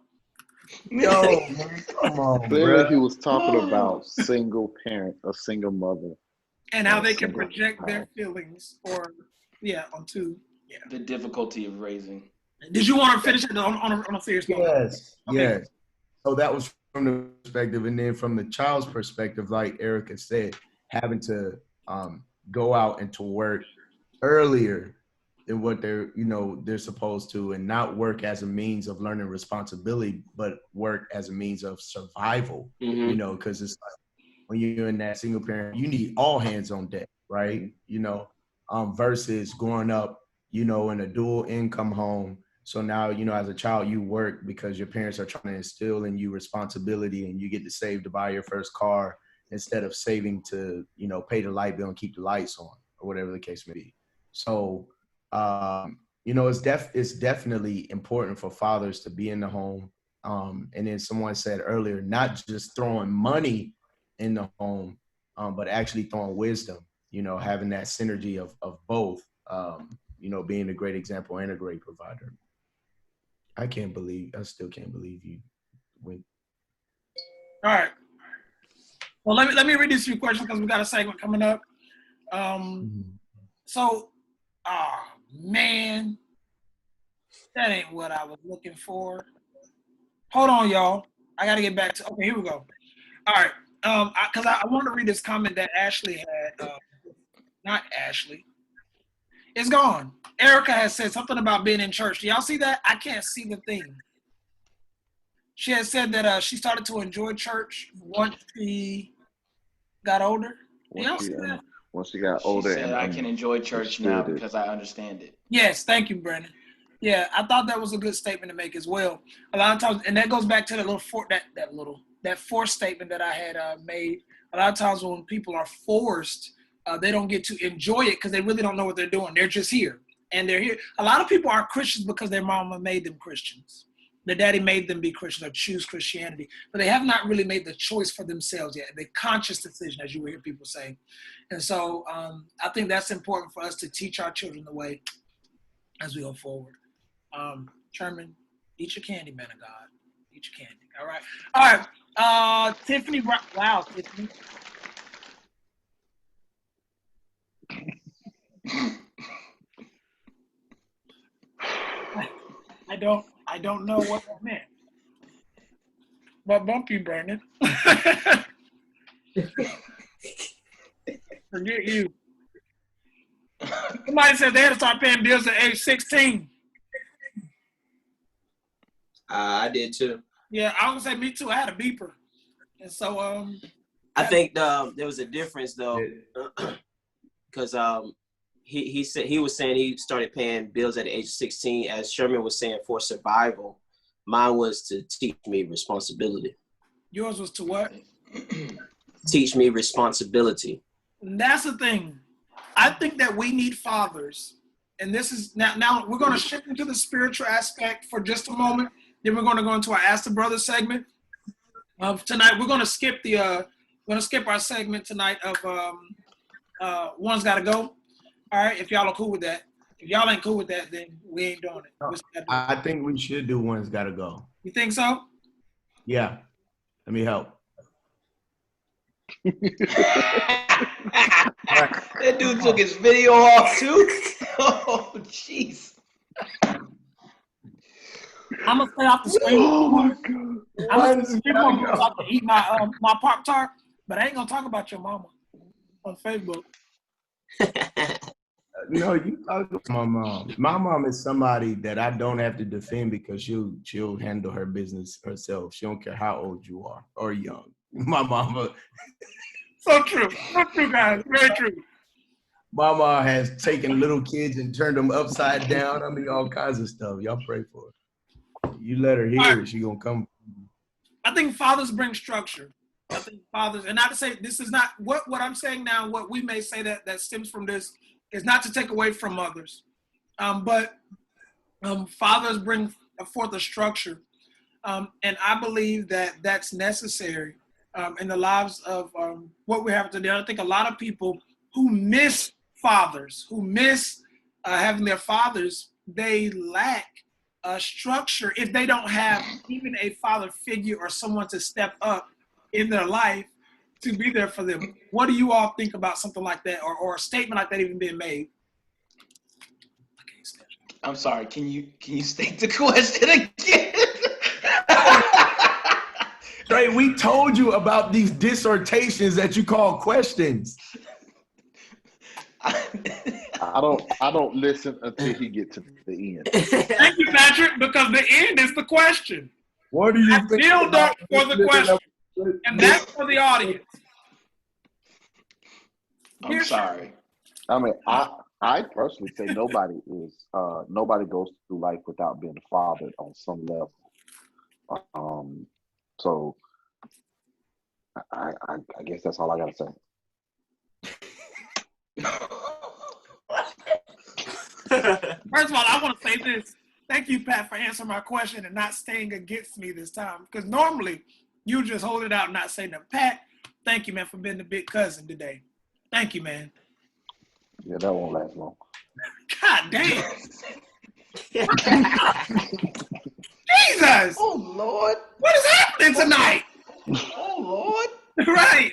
Yo, man, come on, Clearly, bro. he was talking about single parent, a single mother. And how they can project their feelings onto. The difficulty of raising. Did you want to finish it on a serious note? Yes, Okay. yes. So that was from the perspective, and then from the child's perspective, like Erica said, having to go out and to work earlier than what they're supposed to, and not work as a means of learning responsibility, but work as a means of survival. Mm-hmm. Because it's like when you're in that single parent, you need all hands on deck, right? Versus growing up, in a dual income home. So now, as a child, you work because your parents are trying to instill in you responsibility, and you get to save to buy your first car instead of saving to, pay the light bill and keep the lights on, or whatever the case may be. So, it's definitely important for fathers to be in the home. And then someone said earlier, not just throwing money in the home, but actually throwing wisdom, having that synergy of both, being a great example and a great provider. I still can't believe you went. All right. Well, let me read these few questions because we got a segment coming up. So, man, that ain't what I was looking for. Hold on, y'all. I got to get back to, okay, here we go. All right. Because I want to read this comment that Ashley had. Not Ashley. It's gone. Erica has said something about being in church. Do y'all see that? I can't see the thing. She has said that she started to enjoy church once she got older. Do y'all see that? Once she got older. She said, I can enjoy church now because I understand it. Yes, thank you, Brandon. Yeah, I thought that was a good statement to make as well. A lot of times, and that goes back to that forced statement that I had made. A lot of times when people are forced, they don't get to enjoy it because they really don't know what they're doing. They're just here, and they're here. A lot of people are Christians because their mama made them Christians. Their daddy made them be Christian or choose Christianity, but they have not really made the choice for themselves yet, the conscious decision, as you will hear people say. And so I think that's important for us to teach our children the way as we go forward. Sherman, eat your candy, man of God. Eat your candy. All right. Tiffany. Wow, Tiffany. I don't know what that meant. But bump you, Brandon. Forget you. Somebody said they had to start paying bills at age 16. I did too. Yeah, I was gonna say me too. I had a beeper, and so I think there was a difference though, because he was saying he started paying bills at the age of 16, as Sherman was saying, for survival. Mine was to teach me responsibility. Yours was to what? Teach me responsibility. And that's the thing. I think that we need fathers, and this is now we're going to shift into the spiritual aspect for just a moment. Then we're going to go into our Ask the Brother segment of tonight. We're going to skip our segment tonight of One's Gotta Go. All right, if y'all are cool with that. If y'all ain't cool with that, then we ain't doing it. I think we should do One's Gotta Go. You think so? Yeah. Let me help. That dude took his video off too. Oh, jeez. I'm gonna stay off the screen. Oh my God! I'm gonna eat my Pop-Tart, but I ain't gonna talk about your mama on Facebook. No, you talk about my mom. My mom is somebody that I don't have to defend because she'll handle her business herself. She don't care how old you are or young. My mama. So true, guys. Very true. Mama has taken little kids and turned them upside down. I mean, all kinds of stuff. Y'all pray for her. You let her hear it, she gonna come. I think fathers bring structure. I think fathers, and not to say this is not what I'm saying now. What we may say that stems from this is not to take away from mothers, but fathers bring forth a structure, and I believe that that's necessary in the lives of what we have today. I think a lot of people who miss fathers, who miss having their fathers, they lack structure if they don't have even a father figure or someone to step up in their life to be there for them. What do you all think about something like that, or a statement like that even being made? I'm sorry. Can you state the question again? Trey, we told you about these dissertations that you call questions. I don't listen until he gets to the end. Thank you, Patrick, because the end is the question. What do you I think? build up for the question, and that's for the audience. I'm sorry. I mean, I personally say nobody goes through life without being fathered on some level. So I guess that's all I gotta say. First of all, I want to say this. Thank you, Pat, for answering my question and not staying against me this time. Because normally, you just hold it out and not say nothing. Pat, thank you, man, for being the big cousin today. Thank you, man. Yeah, that won't last long. God damn. Jesus. Oh, Lord. What is happening tonight? Oh, Lord. Right.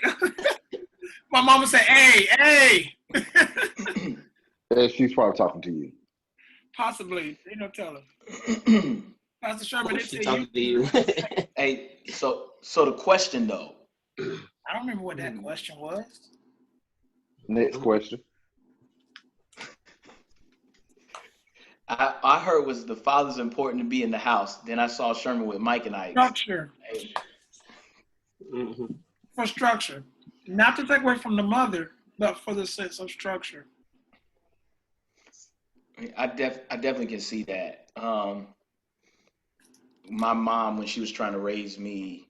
My mama said, hey. Yeah, she's probably talking to you. Possibly. You know, tell her. Pastor Sherman, She talking to you. Hey, so the question though. I don't remember what that question was. Next question. I heard was the father's important to be in the house. Then I saw Sherman with Mike and Ike. Structure. Hey, For structure. Not to take away from the mother, but for the sense of structure. I definitely can see that. My mom, when she was trying to raise me,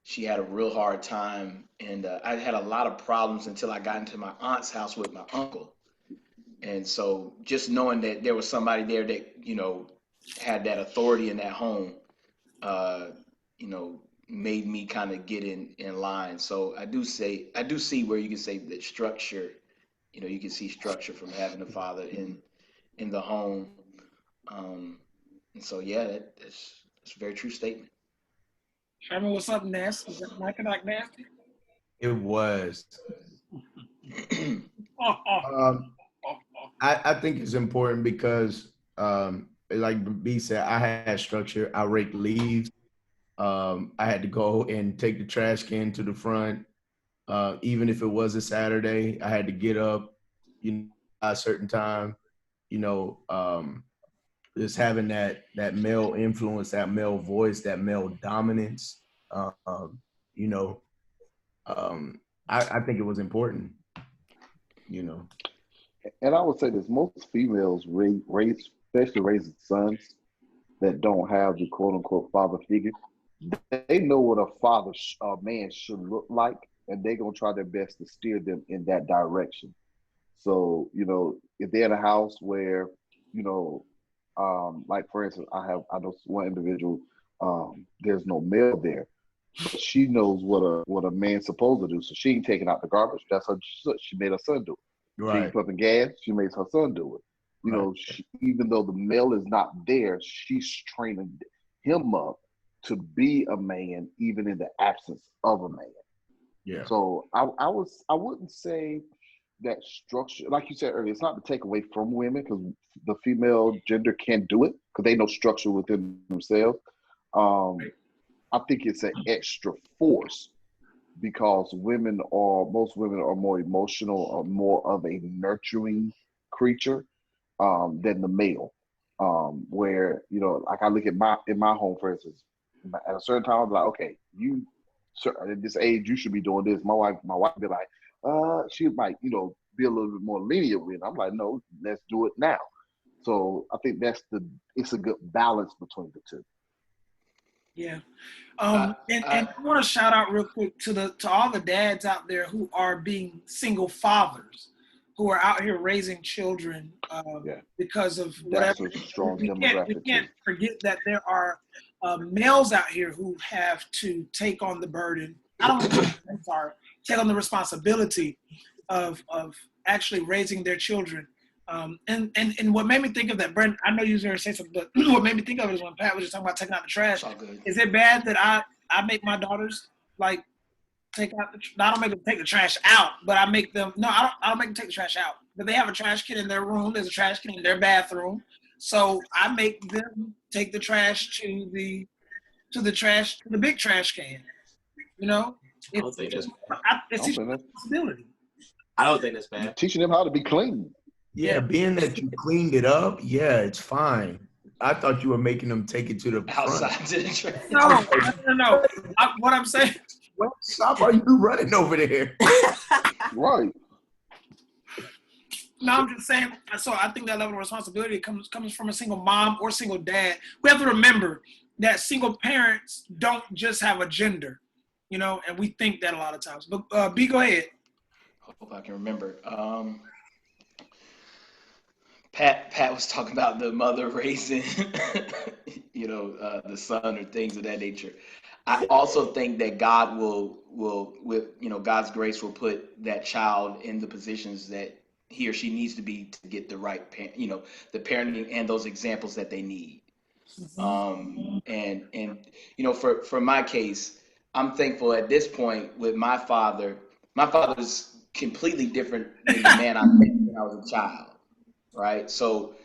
she had a real hard time, and I had a lot of problems until I got into my aunt's house with my uncle. And so just knowing that there was somebody there that, had that authority in that home, made me kind of get in line. So I do see where you can say that structure, you can see structure from having a father in the home. And so, yeah, that's a very true statement. Sherman, what's up, nasty? Is that Mike and Ike nasty? It was. I think it's important because, like B said, I had structure. I raked leaves. I had to go and take the trash can to the front. Even if it was a Saturday, I had to get up, at a certain time. Just having that male influence, that male voice, that male dominance. I think it was important. And I would say this: most females raise, especially raising sons that don't have the quote unquote father figure, they know what a man should look like, and they're gonna try their best to steer them in that direction. So, if they're in a house where, like for instance, I know one individual, there's no male there, but she knows what a man's supposed to do. So she ain't taking out the garbage. That's her. She made her son do it. Right. She ain't pumping gas. She makes her son do it. Even though the male is not there, she's training him up to be a man, even in the absence of a man. Yeah. So I wouldn't say that structure, like you said earlier, it's not to take away from women, because the female gender can't do it because they know structure within themselves. I think it's an extra force because most women are more emotional or more of a nurturing creature than the male. Where, like I look at in my home, for instance, at a certain time, I'm like, okay, at this age, you should be doing this. My wife be like, she might, be a little bit more lenient with it. I'm like, no, let's do it now. So I think it's a good balance between the two. Yeah. And I want to shout out real quick to all the dads out there who are being single fathers, who are out here raising children because of whatever. That's a strong we can't forget that there are males out here who have to take on the burden. Take on the responsibility of actually raising their children. And what made me think of that, Brent, I know you was going to say something, but what made me think of it is when Pat was just talking about taking out the trash. Is it bad that I make my daughters take out I don't make them take the trash out, but I make them, I don't make them take the trash out. But they have a trash can in their room. There's a trash can in their bathroom. So I make them take the trash to the big trash can. You know, I don't think that's bad. it's a responsibility. I don't think that's bad. Teaching them how to be clean. Yeah, being that you cleaned it up, yeah, it's fine. I thought you were making them take it to the Outside front. to the trash. No. What I'm saying. What stop are you running over there? Right. No, I'm just saying. So I think that level of responsibility comes from a single mom or single dad. We have to remember that single parents don't just have a gender, you know, and we think that a lot of times. But B, go ahead. Hope I can remember. Pat was talking about the mother raising, the son or things of that nature. I also think that God will with God's grace will put that child in the positions that he or she needs to be to get the right the parenting and those examples that they need. For my case, I'm thankful at this point with my father. My father's completely different than the man I met when I was a child, right? So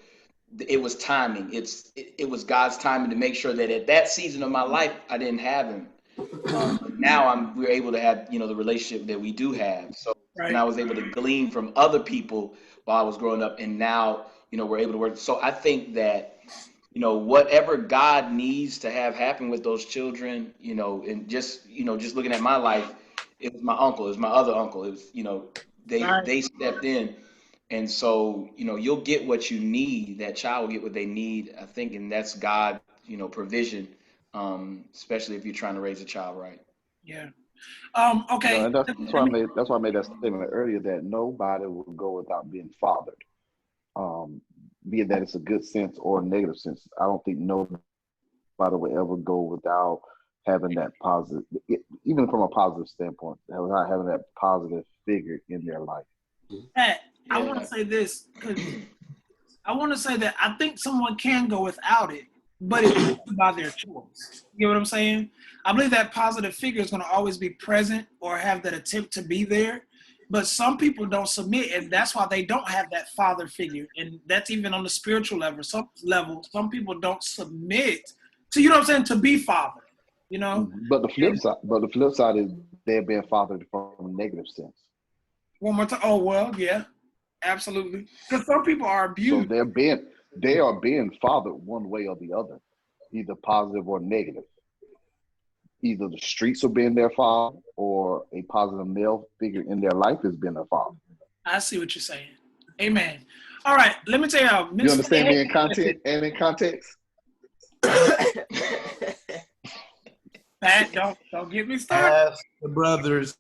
it was timing. It was God's timing to make sure that at that season of my life, I didn't have him. But now we're able to have, the relationship that we do have. So, and I was able to glean from other people while I was growing up, and now, we're able to work. So I think that, whatever God needs to have happen with those children, and just looking at my life, it was my uncle, it was my other uncle. It was, they stepped in. And so, you'll get what you need. That child will get what they need, I think, and that's God, provision, especially if you're trying to raise a child right. Yeah. Okay. And that's why I made that statement earlier that nobody will go without being fathered. Be it that it's a good sense or a negative sense. I don't think nobody will ever go without having that positive, even from a positive standpoint, without having that positive figure in their life. Pat, I want to say this because I want to say that I think someone can go without it, but it's by their choice. You know what I'm saying? I believe that positive figure is going to always be present or have that attempt to be there. But some people don't submit, and that's why they don't have that father figure. And that's even on the spiritual level. Some people don't submit to, to be father. But the flip side is they're being fathered from a negative sense. One more time. Oh well, yeah, absolutely. Because some people are abused. So they are being fathered one way or the other, either positive or negative. Either the streets are being their father, or a positive male figure in their life is being their father. I see what you're saying. Amen. All right, let me tell you how. You understand me in content and in context? Pat, don't get me started. Ask the brothers.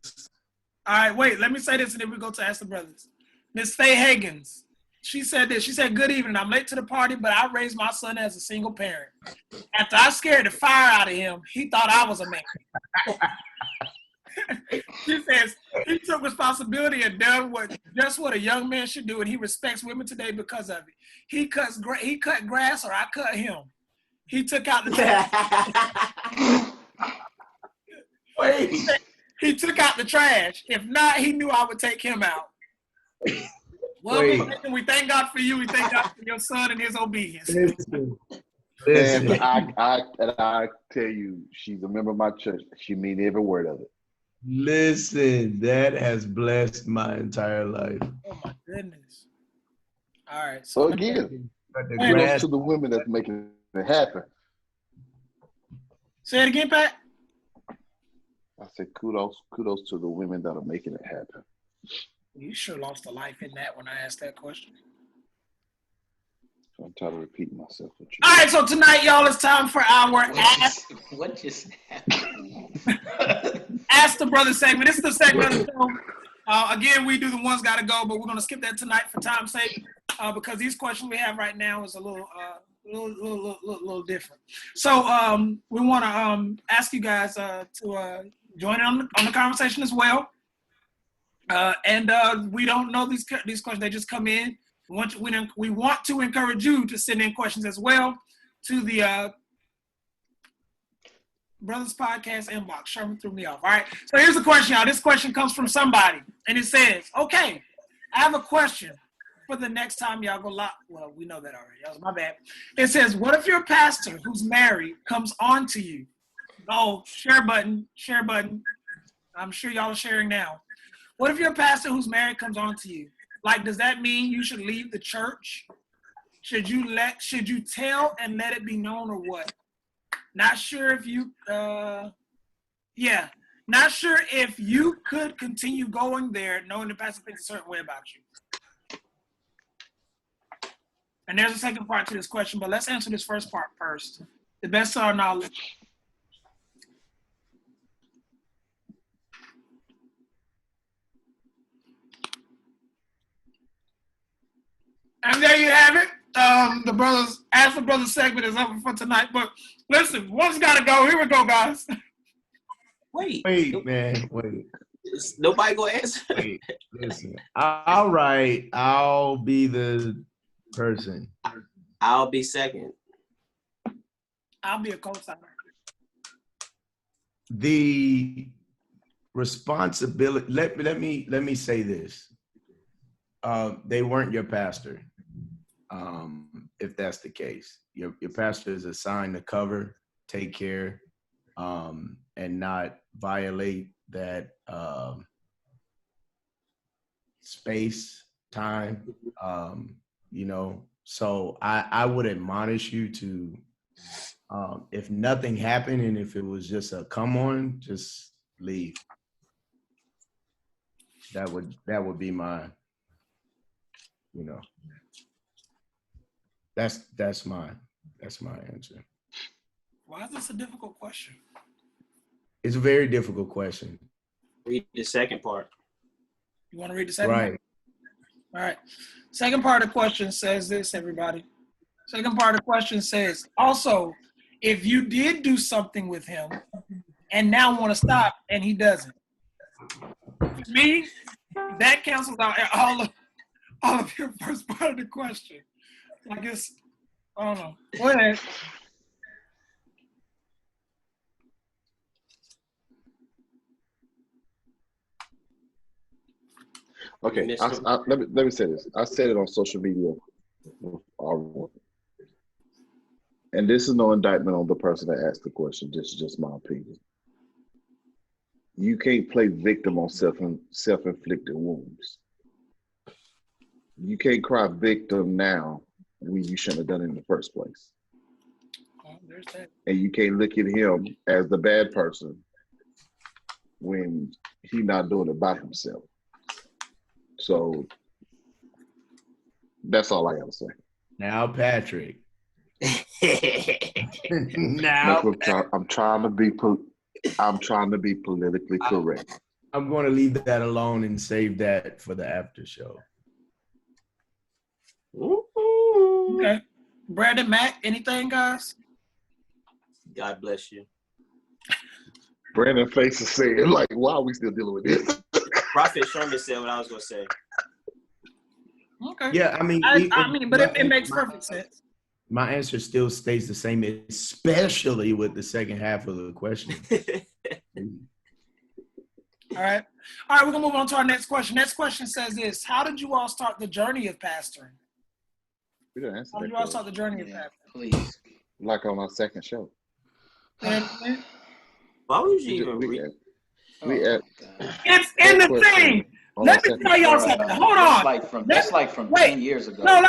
All right, wait. Let me say this, and then we go to Ask the Brothers. Miss Faye Higgins. She said this. She said, "Good evening. I'm late to the party, but I raised my son as a single parent. After I scared the fire out of him, he thought I was a man." She says, "He took responsibility and done just what a young man should do, and he respects women today because of it. He cut grass, or I cut him. He took out the trash." Wait. He took out the trash. If not, he knew I would take him out. Well, we thank God for you. We thank God for your son and his obedience. Listen. And I tell you, she's a member of my church. She means every word of it. Listen, that has blessed my entire life. Oh my goodness. All right. So again, kudos to the women that's making it happen. Say it again, Pat. I said kudos to the women that are making it happen. You sure lost a life in that when I asked that question. So I'm tired of repeating myself with you. All right, so tonight, y'all, it's time for our What just happened? Ask the Brother segment. This is the segment of the show. Again, we do the ones gotta go, but we're gonna skip that tonight for time's sake because these questions we have right now is a little different. So we want to ask you guys to join in on the conversation as well. And we don't know these questions; they just come in. We want to encourage you to send in questions as well to the Brothers Podcast inbox. Sherman threw me off. All right. So here's the question, y'all. This question comes from somebody, and it says, "Okay, I have a question. for the next time y'all go live. Well, we know that already. That was my bad. It says, what if your pastor who's married comes on to you? Oh, share button. I'm sure y'all are sharing now. What if your pastor who's married comes on to you? Like, does that mean you should leave the church? Should you tell and let it be known, or what? Not sure if you, not sure if you could continue going there knowing the pastor thinks a certain way about you. And there's a second part to this question, but let's answer this first part first. The best of our knowledge. And there you have it. The brothers, Ask the Brothers segment is over for tonight. But listen, one's got to go. Here we go, guys. Wait, man. Is nobody gonna answer? Wait, listen. All right, I'll be the person. I'll be second. I'll be a co-signer. The responsibility. Let me say this. They weren't your pastor. If that's the case, your pastor is assigned to cover, take care, and not violate that space, time, So I would admonish you to, if nothing happened and if it was just a come on, just leave. That would be my, that's my answer. Why is this a difficult question? It's a very difficult question. Read the second part. You want to read the second part? Right. All right. Second part of the question says this, everybody. Second part of the question says, also, if you did do something with him and now want to stop and he doesn't, to me, that cancels out all of your first part of the question. I guess, I don't know. Go ahead. Okay, let me say this. I said it on social media, and this is no indictment on the person that asked the question. This is just my opinion. You can't play victim on self-inflicted wounds. You can't cry victim now when you shouldn't have done it in the first place. There's that. And you can't look at him as the bad person when he's not doing it by himself. So that's all I gotta say. Now, Patrick. I'm trying to be politically correct. I'm going to leave that alone and save that for the after show. Okay. Brandon, Matt, anything, guys? God bless you. Brandon face is saying, like, why are we still dealing with this? Prophet Sherman said what I was going to say. Okay. Yeah, I mean, but it makes perfect sense. My answer still stays the same, especially with the second half of the question. All right, we're going to move on to our next question. Next question says this: how did you all start the journey of pastoring? We didn't answer How that did you all question. start the journey of pastoring? Please. Like on our second show. And Why would you even read? it's in the thing. Let me tell y'all something. Hold on. That's like from 10 years ago. No.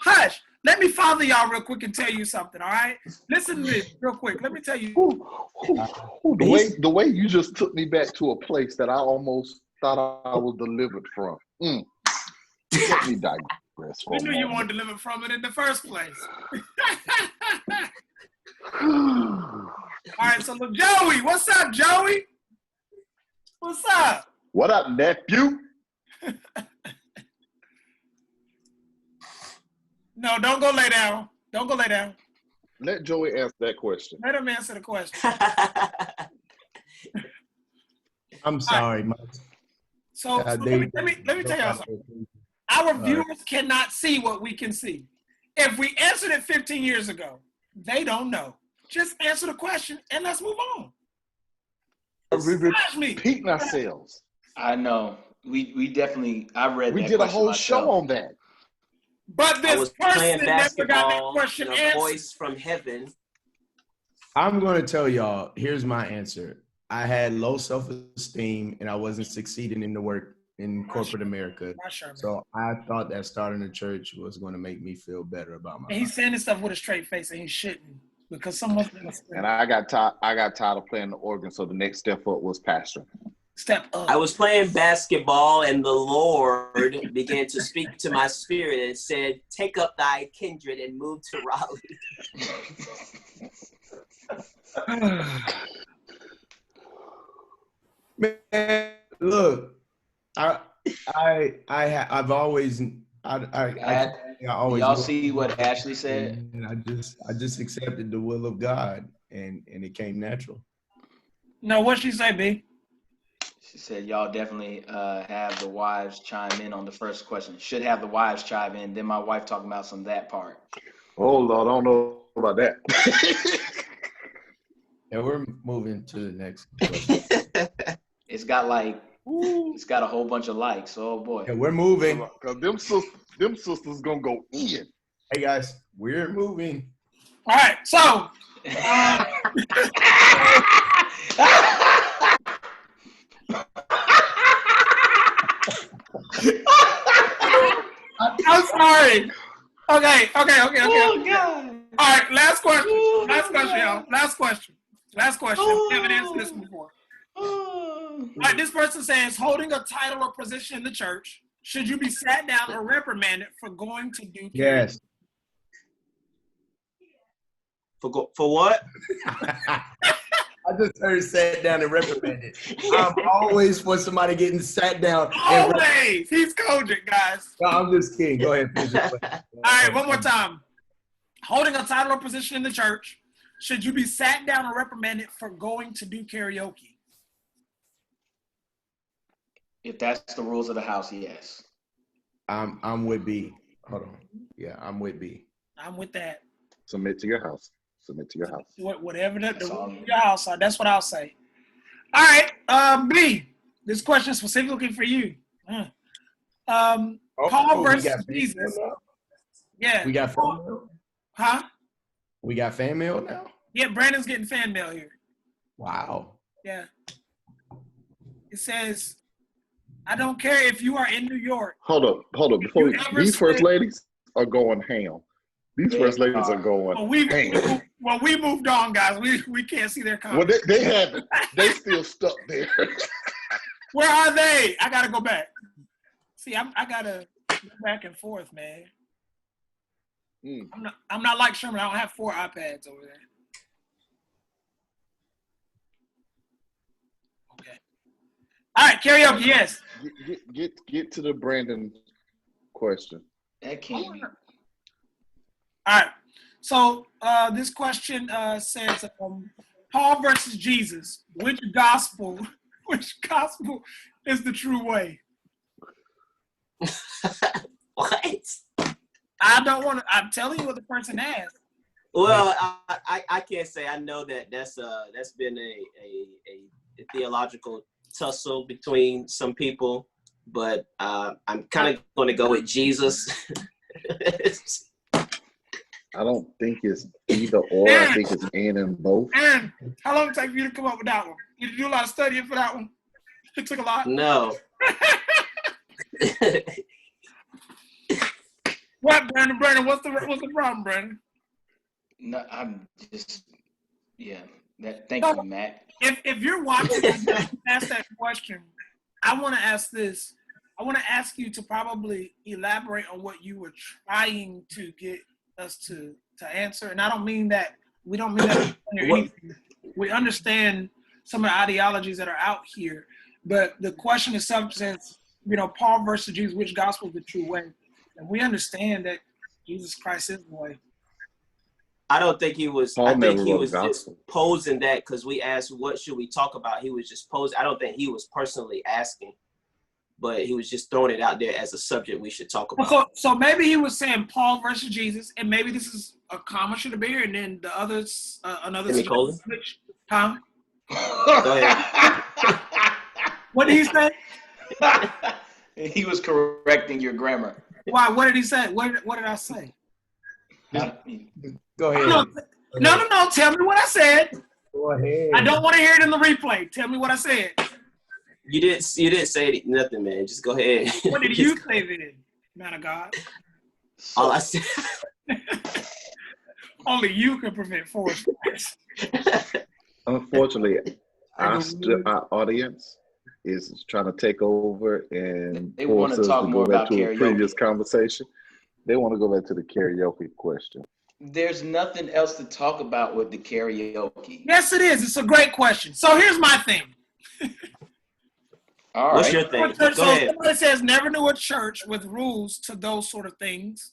Hush. Let me father y'all real quick and tell you something, all right? Listen to this real quick. Let me tell you. The way you just took me back to a place that I almost thought I was delivered from. Let me digress for We a knew you moment. weren't delivered from it in the first place. All right, so look, Joey. What's up, Joey? What's up? What up, nephew? No, don't go lay down. Don't go lay down. Let Joey answer that question. Let him answer the question. I'm sorry, Mike. So let me tell y'all something. Our viewers cannot see what we can see. If we answered it 15 years ago, they don't know. Just answer the question and let's move on. We're repeating ourselves. I know. We definitely. I read. We that did a question whole myself. show on that. But I this was playing person never got that basketball, question and a answered. voice from heaven. I'm going to tell y'all, here's my answer. I had low self-esteem and I wasn't succeeding in the work in corporate America. So I thought that starting a church was going to make me feel better about my And he's saying this stuff with a straight face, and he shouldn't, because someone's going to And I got tired of playing the organ, so the next step up was pastoring. step up. I was playing basketball, and the Lord began to speak to my spirit and said, "Take up thy kindred and move to Raleigh." Man, look, I've always Y'all see what Ashley said? and I just accepted the will of God, and it came natural. No, what'd she say, B? She said, y'all definitely have the wives chime in on the first question. Should have the wives chime in. Then my wife talking about that part. Oh, Lord, I don't know about that. Yeah, we're moving to the next question. It's got a whole bunch of likes. Oh boy. Yeah, we're moving. Because them sisters going to go in. Hey, guys, we're moving. All right, so I'm sorry. Okay. Oh God. All right, last question. Last question, y'all. Last question. We haven't answered this before. All right, this person says, holding a title or position in the church, should you be sat down or reprimanded for going to do? Yes. For what? I just heard sat down and reprimanded. I'm always for somebody getting sat down. Always. He's cogent, guys. No, I'm just kidding. Go ahead. Finish your question. All right, one more time. Holding a title or position in the church, should you be sat down or reprimanded for going to do karaoke? If that's the rules of the house, yes. I'm with B. Hold on. Yeah, I'm with B. I'm with that. Submit to your house. Whatever the rules of your house are, that's what I'll say. All right, B. This question is specifically for you. Paul versus Jesus. Yeah. We got fan mail? Huh? We got fan mail now? Yeah, Brandon's getting fan mail here. Wow. Yeah. It says, I don't care if you are in New York. Hold up. Before these first ladies are going ham. These first ladies are going ham. Well, we moved on, guys. We can't see their comments. Well, they haven't. They still stuck there. Where are they? I gotta go back. See, I gotta go back and forth, man. I'm not like Sherman. I don't have 4 iPads over there. Okay. All right, karaoke. Yes. Get to the Brandon question. That can't be. All right. So this question says, Paul versus Jesus. Which gospel is the true way? What? I don't want to. I'm telling you what the person asked. Well, I can't say. I know that's been a theological tussle between some people, but I'm kind of going to go with Jesus. I don't think it's either or. I think it's and both. And how long did it take for you to come up with that one? Did you do a lot of studying for that one? It took a lot. No. What, Brandon? Brandon, what's the problem, Brandon? No, I'm just thank you, Matt. If you're watching and ask that question, I want to ask this. I want to ask you to probably elaborate on what you were trying to get us to answer. And I don't mean that we don't mean that we understand some of the ideologies that are out here, but the question itself says, Paul versus Jesus, which gospel is the true way? And we understand that Jesus Christ is the way. I don't think he was. I think he was just posing that because we asked, "What should we talk about?" He was just posing. I don't think he was personally asking, but he was just throwing it out there as a subject we should talk about. So maybe he was saying Paul versus Jesus, and maybe this is a comma should appear, and then the others another. Switch. Huh? Go ahead. What did he say? He was correcting your grammar. Why? What did he say? What did I say? Go ahead. No. Tell me what I said. Go ahead. I don't want to hear it in the replay. Tell me what I said. You didn't say nothing, man. Just go ahead. What did you say then, man of God? All I said. Only you can prevent forest fires. Unfortunately, our audience is trying to take over and They want to talk more about karaoke. Previous conversation. They want to go back to the karaoke question. There's nothing else to talk about with the karaoke. Yes, it is. It's a great question. So here's my thing. All What's right. your thing? So Go ahead. somebody says never knew a church with rules to those sort of things.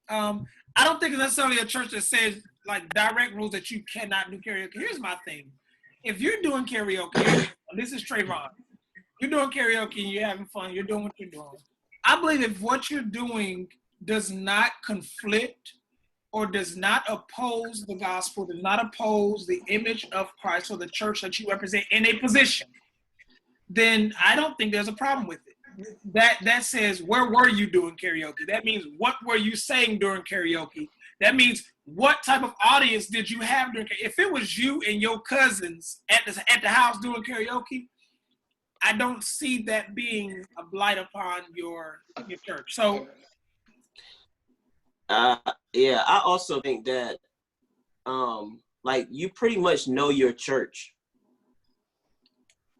I don't think it's necessarily a church that says like direct rules that you cannot do karaoke. Here's my thing. If you're doing karaoke, this is Trayvon. You're doing karaoke and you're having fun. You're doing what you're doing. I believe if what you're doing does not conflict or does not oppose the gospel, does not oppose the image of Christ or the church that you represent in a position, then I don't think there's a problem with it. That says, where were you doing karaoke? That means, what were you saying during karaoke? That means, what type of audience did you have during karaoke? If it was you and your cousins at the house doing karaoke, I don't see that being a blight upon your church. So, yeah, I also think that, like, you pretty much know your church.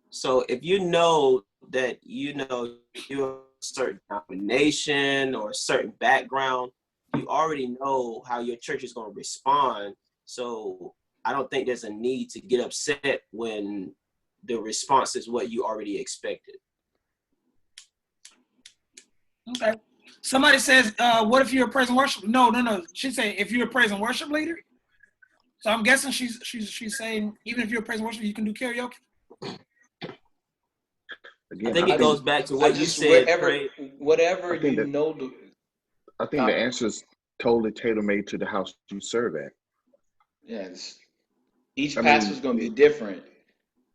So if you know that you're a certain denomination or a certain background, you already know how your church is going to respond. So I don't think there's a need to get upset when the response is what you already expected. okay. Somebody says, what if you're a praise and worship? No. She said, if you're a praise and worship leader. So I'm guessing she's saying, even if you're a praise and worship, you can do karaoke. Again, I think it goes back to what you said. Whatever I think you know. I think the answer is totally tailor-made to the house you serve at. Yes. Each pastor's going to be different.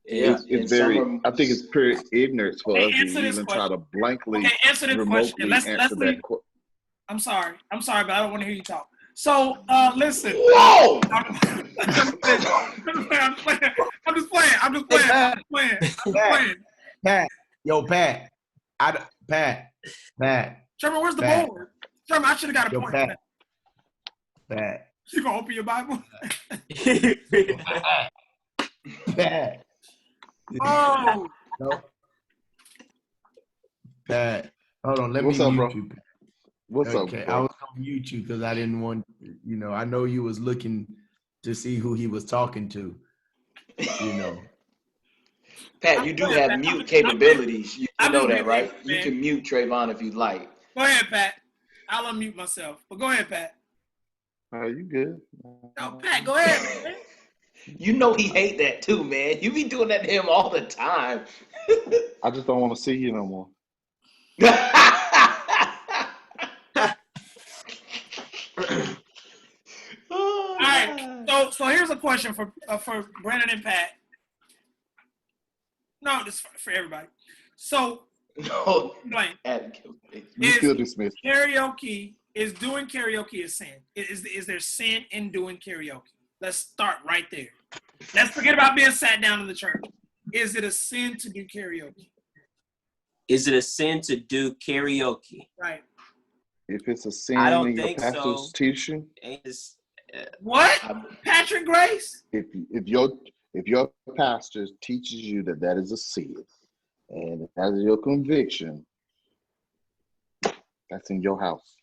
Yeah. It's very. I think it's pure ignorance for us to even try to blankly, answer this remotely question. Let's answer that leave. question. I'm sorry, but I don't want to hear you talk. So, listen. Whoa! I'm just playing. Pat. Yo, Pat. Pat. Sherman, where's the Pat. board? Sherman, I should have got a Yo, point. Pat. You gonna open your Bible? Pat. Oh. No. Pat. Hold on. Let What's me up, mute bro? you. Pat. What's up, Okay, bro? I was gonna mute you because I didn't want. I know you was looking to see who he was talking to. Pat, you do have mute capabilities. You know that, right? You can mute Trayvon if you like. Go ahead, Pat. I'll unmute myself. But go ahead, Pat. You good? No, Pat, go ahead, man. You know he hate that too, man. You be doing that to him all the time. I just don't want to see you no more. All right. So here's a question for Brandon and Pat. No, this is for everybody. So, no, Blaine, You still dismissed. karaoke, is doing karaoke a sin? Is there sin in doing karaoke? Let's start right there. Let's forget about being sat down in the church. Is it a sin to do karaoke? Is it a sin to do karaoke? Right. If it's a sin I don't in your think pastor's so. teaching, What? Patrick Grace? if your pastor teaches you that is a sin, and if that is your conviction, that's in your house.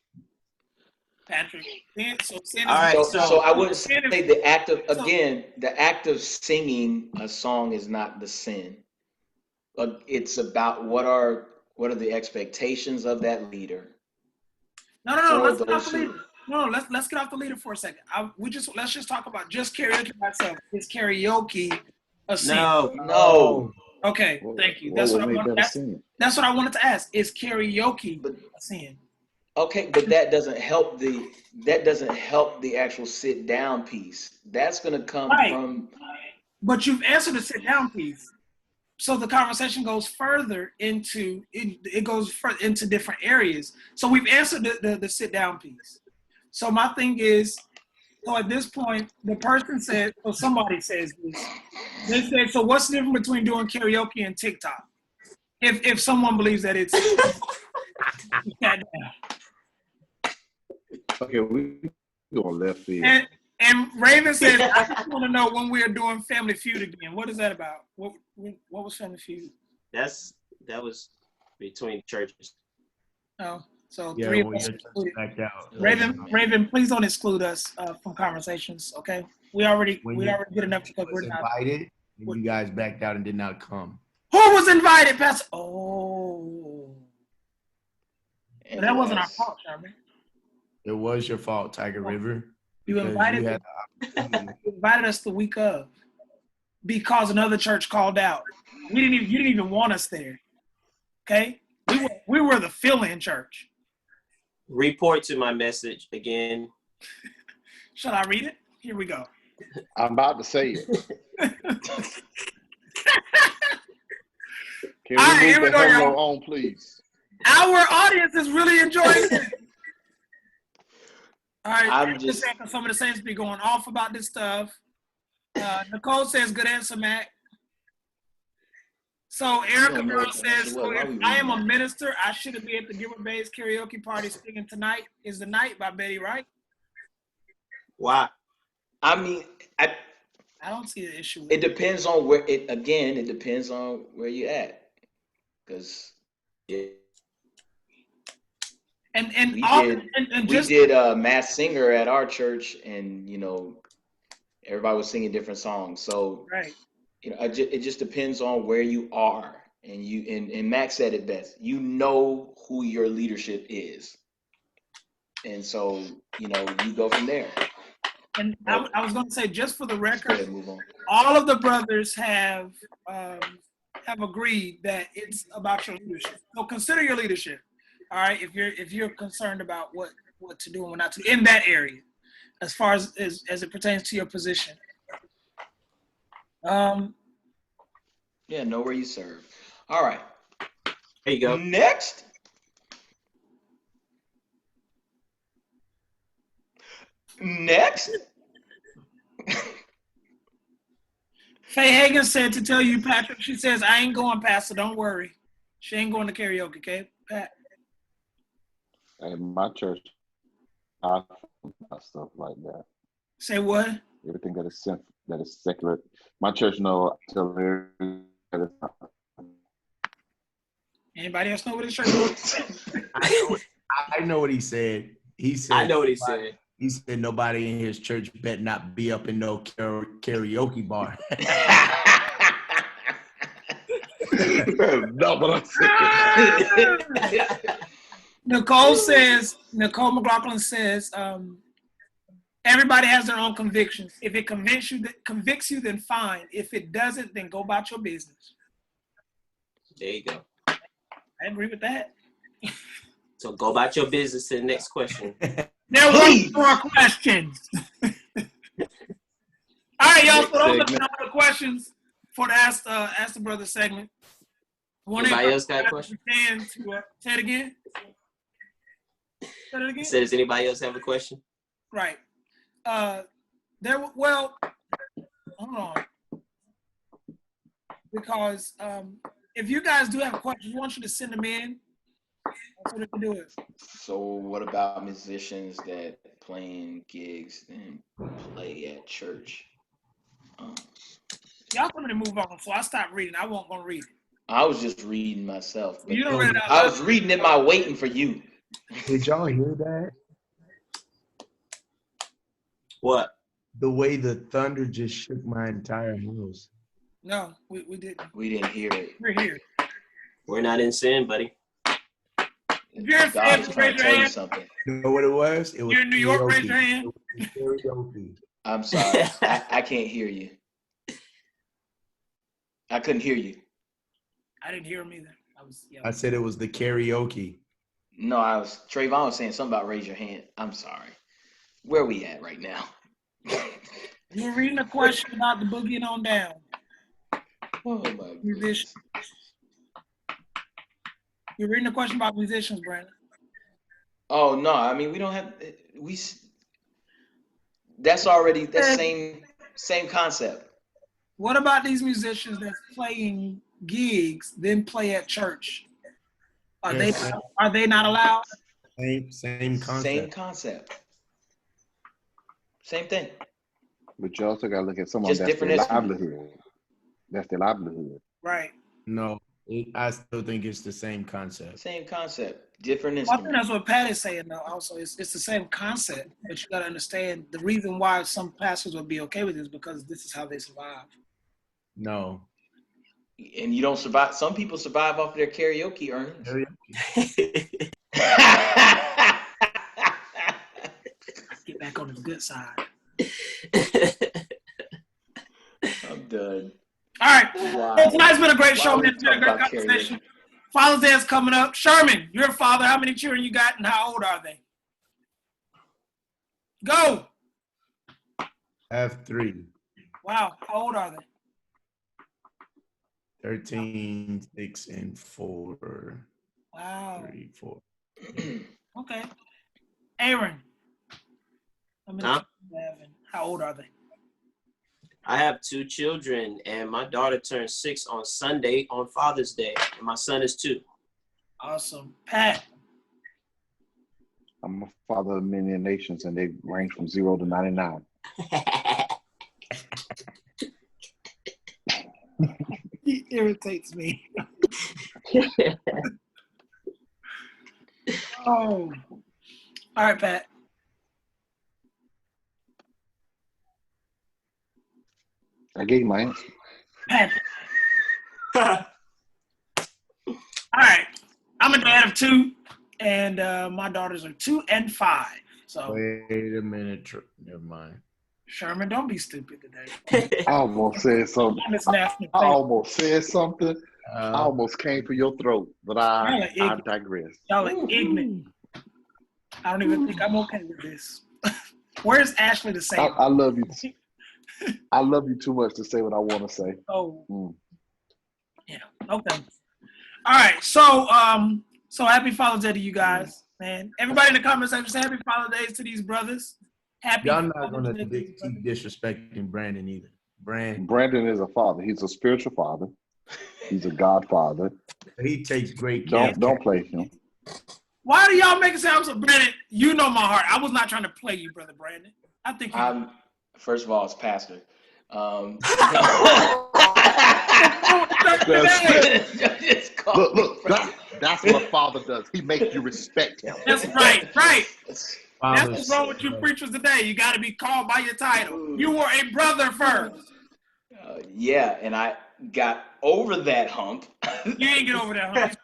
Patrick. So sin All right, so I wouldn't say the act of singing a song is not the sin. It's about what are the expectations of that leader. No. Let's get off the leader. No, let's get off the leader for a second. Let's just talk about just karaoke by itself. Is karaoke a sin? No. Okay, thank you. That's what I wanted. That's what I wanted to ask. Is karaoke a sin? Okay, but that doesn't help the actual sit down piece. That's gonna come from. But you've answered the sit down piece. so the conversation goes further into it goes further into different areas. So we've answered the sit down piece. So my thing is, so at this point, the person said, or somebody says this. They said, so what's the difference between doing karaoke and TikTok? If someone believes that it's sat down. Okay, we going left field. And Raven says, I just want to know when we are doing Family Feud again. What is that about? What was Family Feud? That was between churches. Oh, so Yeah, three well, of us your excluded. church backed out. Raven, please don't exclude us from conversations, okay? We already did enough because we're was not invited, and you guys backed out and did not come. Who was invited, Pastor? Oh. But that wasn't our fault, Sherman. It was your fault, Tiger River. You because invited you had the opportunity. You invited us the week of because another church called out. You didn't even want us there. Okay? We were the fill-in church. Report to my message again. Shall I read it? Here we go. I'm about to say it. Can All right, we here we move the go, hello y'all. on, please? Our audience is really enjoying it. All right, I'm just some of the saints be going off about this stuff. Nicole says, "Good answer, Mac." So Erica Brown says, so if I am a minister, I shouldn't be at the Gilbert Bay's karaoke party singing "Tonight Is the Night" by Betty Wright. why? I mean, I don't see the issue. it depends on where it. Again, it depends on where you're at, because And we did Masked Singer at our church, and everybody was singing different songs. So right. It just depends on where you are, and Max said it best. You know who your leadership is, and so you go from there. And I was going to say, just for the record, Go ahead, move on. all of the brothers have agreed that it's about your leadership. So consider your leadership. All right, if you're concerned about what to do and what not to in that area, as far as it pertains to your position. Yeah, know where you serve. All right. There you go. Next. Faye Hagan said to tell you, Patrick, she says, I ain't going, Pastor, don't worry. She ain't going to karaoke, okay, Pat? At my church, I stuff like that. Say what? Everything that is secular. My church know Anybody else know what his church is? I know what he said. He said. I know what he said. He said nobody in his church better not be up in no karaoke bar. Not what I said. Nicole McLaughlin says, everybody has their own convictions. If it convicts you, then fine. If it doesn't, then go about your business. There you go. I agree with that. So go about your business to the next question. There were more questions. All right, y'all. So those are the questions for the Ask the Brother segment. Anybody else got a question? Say it again. Say it again. So does anybody else have a question? Right. Hold on. Because if you guys do have questions, we want you to send them in. That's what we can do it. So what about musicians that playing gigs and play at church? Y'all want me to move on, so I stopped reading. I won't go read it. I was just reading myself. You don't read it out loud. I was reading it by waiting for you. Did y'all hear that? What? The way the thunder just shook my entire house. No, we didn't. We didn't hear it. We're here. We're not in sin, buddy. If you're in God is Phoenix, trying raise to your tell you hand. something. You know what it was? It was You're in New York, raise karaoke. your hand. It was karaoke. I'm sorry. I can't hear you. I couldn't hear you. I didn't hear him either. I said it was the karaoke. No, Trayvon was saying something about raise your hand. I'm sorry. Where are we at right now? You're reading a question about the boogieing on down. Oh my goodness. Musicians. You're reading a question about musicians, Brandon. Oh no, I mean we don't have that's already the same concept. What about these musicians that's playing gigs, then play at church? Are they not allowed? Same concept. Same concept. Same thing. But you also got to look at someone Just that's different their instruments. livelihood. That's their livelihood. Right. No, I still think it's the same concept. Same concept. Different Well, I think instruments. that's what Pat is saying, though. Also, it's the same concept, but you got to understand the reason why some pastors would be okay with this is because this is how they survive. No. And you don't survive. Some people survive off their karaoke earnings. Get back on the good side. I'm done. All right. Wow. Well, tonight's been a great show, Why man. we It's been a talking great about conversation. karaoke? Father's Day is coming up. Sherman, you're a father. How many children you got and how old are they? Go. I have 3. Wow. How old are they? 13, 6, and 4. Wow. 3, 4. Okay. Aaron. How many Huh? children do you have and how old are they? I have 2 children, and my daughter turned 6 on Sunday on Father's Day, and my son is 2. Awesome. Pat. I'm a father of many nations, and they range from 0 to 99. He irritates me. Oh. All right, Pat. I gave you my answer. Pat. All right. I'm a dad of 2, and my daughters are 2 and 5. So, Wait a minute. Never mind. Sherman, don't be stupid today. I almost said something. Miss National I Faith. almost said something. I almost came for your throat, but I digress. Y'all are ignorant. I don't even think I'm okay with this. Where's Ashley to say? I love you. I love you too much to say what I want to say. Oh, Mm. yeah. Okay. All right. So, so happy Father's Day to you guys, man. Everybody in the comments section, say happy Father's Day to these brothers. Happy. Y'all not Father's gonna Day to keep disrespecting Brandon either. Brandon is a father. He's a spiritual father. He's a godfather. He takes great care. Don't play him. Why do y'all make it sound so, Brandon? You know my heart. I was not trying to play you, brother Brandon. I think you. First of all, it's pastor. Look, that's what a father does. He makes you respect him. That's right. That's what's wrong with you preachers today. You got to be called by your title. You were a brother first. Yeah, and I got over that hump. You ain't get over that hump.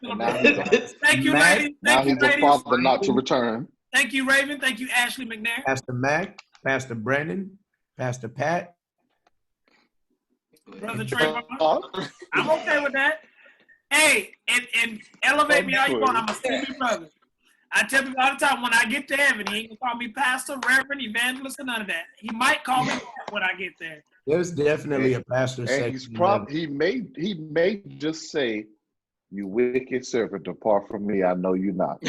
Thank you, ladies. Now he's a father not to return. Thank you, Raven. Thank you, Ashley McNair. Pastor Mac, Pastor Brandon, Pastor Pat. Brother Trayvon. I'm okay with that. Hey, and elevate me all you want. I'm a senior brother. I tell people all the time, when I get to heaven, he ain't gonna call me pastor, reverend, evangelist, or none of that. He might call me when I get there. There's definitely a pastor section. He may just say, "You wicked servant, depart from me. I know you not."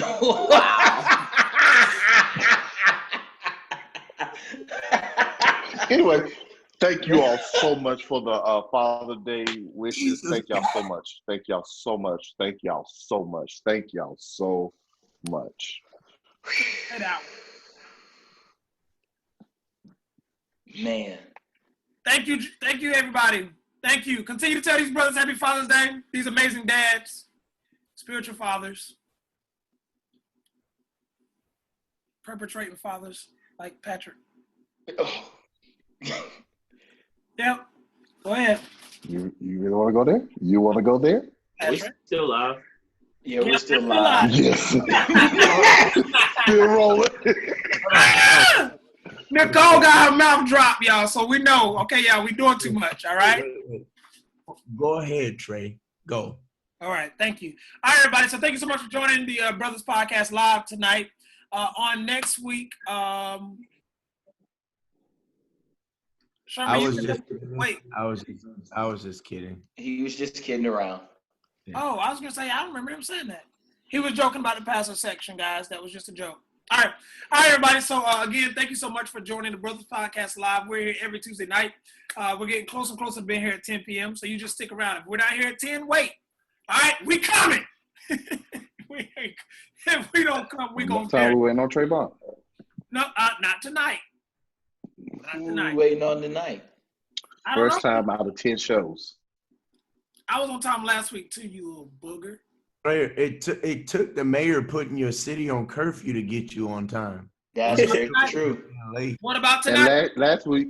Anyway, thank you all so much for the Father Day wishes. Thank y'all so much. Thank y'all so much. Thank y'all so much. Thank y'all so much. Man. Thank you, everybody. Thank you. Continue to tell these brothers happy Father's Day. These amazing dads, spiritual fathers, perpetrating fathers like Patrick. Oh. Yep. Go ahead. You really want to go there? You want to go there? We still live. Yeah, we're still live. Yes. Still rolling. Nicole got her mouth dropped, y'all, so we know. Okay, y'all, we doing too much, all right? Go ahead, Trey. Go. All right, thank you. All right, everybody, so thank you so much for joining the Brothers Podcast live tonight. On next week, Sherman, I you was said just that- wait. I was just kidding. He was just kidding around. Oh, I was gonna say I remember him saying that. He was joking about the passer section, guys. That was just a joke. All right, everybody. So again, thank you so much for joining the Brothers Podcast Live. We're here every Tuesday night. We're getting closer and closer to being here at 10 p.m. So you just stick around. If we're not here at 10, wait. All right, we coming. If we don't come, we gonna Time we waiting on Trayvon. No, not tonight. Not Who tonight. we waiting on tonight? I don't First know. time out of 10 shows. I was on time last week too, you little booger. It took the mayor putting your city on curfew to get you on time. That's very true. Late. What about And tonight? last week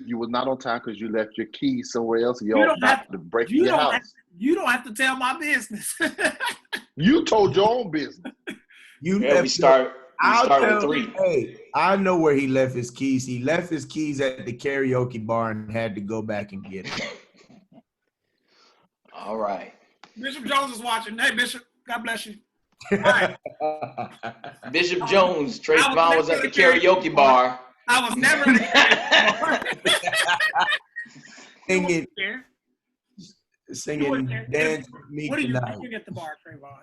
you was not on time because you left your keys somewhere else. You don't have to break you your don't house. have, you don't have to tell my business. You told your own business. You Yeah, we start with 3. Hey, I know where he left his keys. He left his keys at the karaoke bar and had to go back and get it. All right. Bishop Jones is watching. Hey, Bishop, God bless you. All right. Bishop Jones, Trayvon was at the never- karaoke bar. I was never singing Dance With Me What do you Tonight. think at the bar, Trayvon?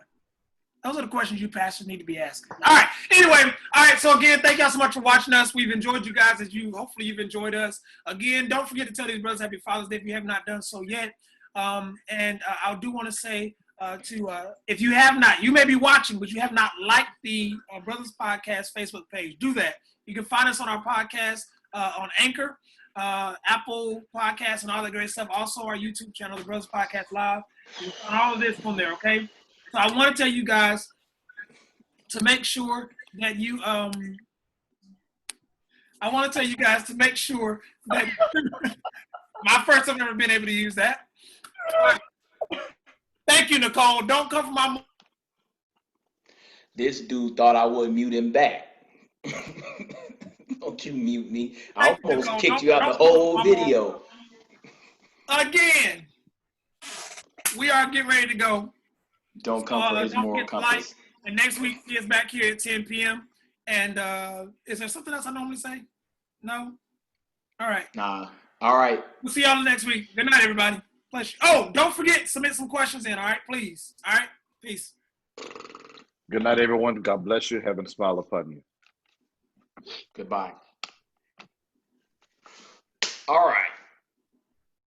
Those are the questions you pastors need to be asking. All right. Anyway, all right. So again, thank y'all so much for watching us. We've enjoyed you guys hopefully you've enjoyed us. Again, don't forget to tell these brothers Happy Father's Day if you have not done so yet. I do want to say if you have not, you may be watching, but you have not liked the Brothers Podcast Facebook page. Do that. You can find us on our podcast on Anchor, Apple Podcasts, and all that great stuff. Also, our YouTube channel, the Brothers Podcast Live. You can find all of this on there. Okay. So I want to tell you guys to make sure that you my first time I've ever been able to use that. Thank you, Nicole. Don't come from my. This dude thought I would mute him back. Don't you mute me. I almost kicked you out the whole video. Again, we are getting ready to go. Don't come for his don't moral forget to compass. And next week, he is back here at 10 p.m. And is there something else I normally say? No? All right. Nah. All right. We'll see y'all next week. Good night, everybody. Pleasure. Oh, don't forget, submit some questions in, all right? Please. All right? Peace. Good night, everyone. God bless you. Heaven smile upon you. Goodbye. All right.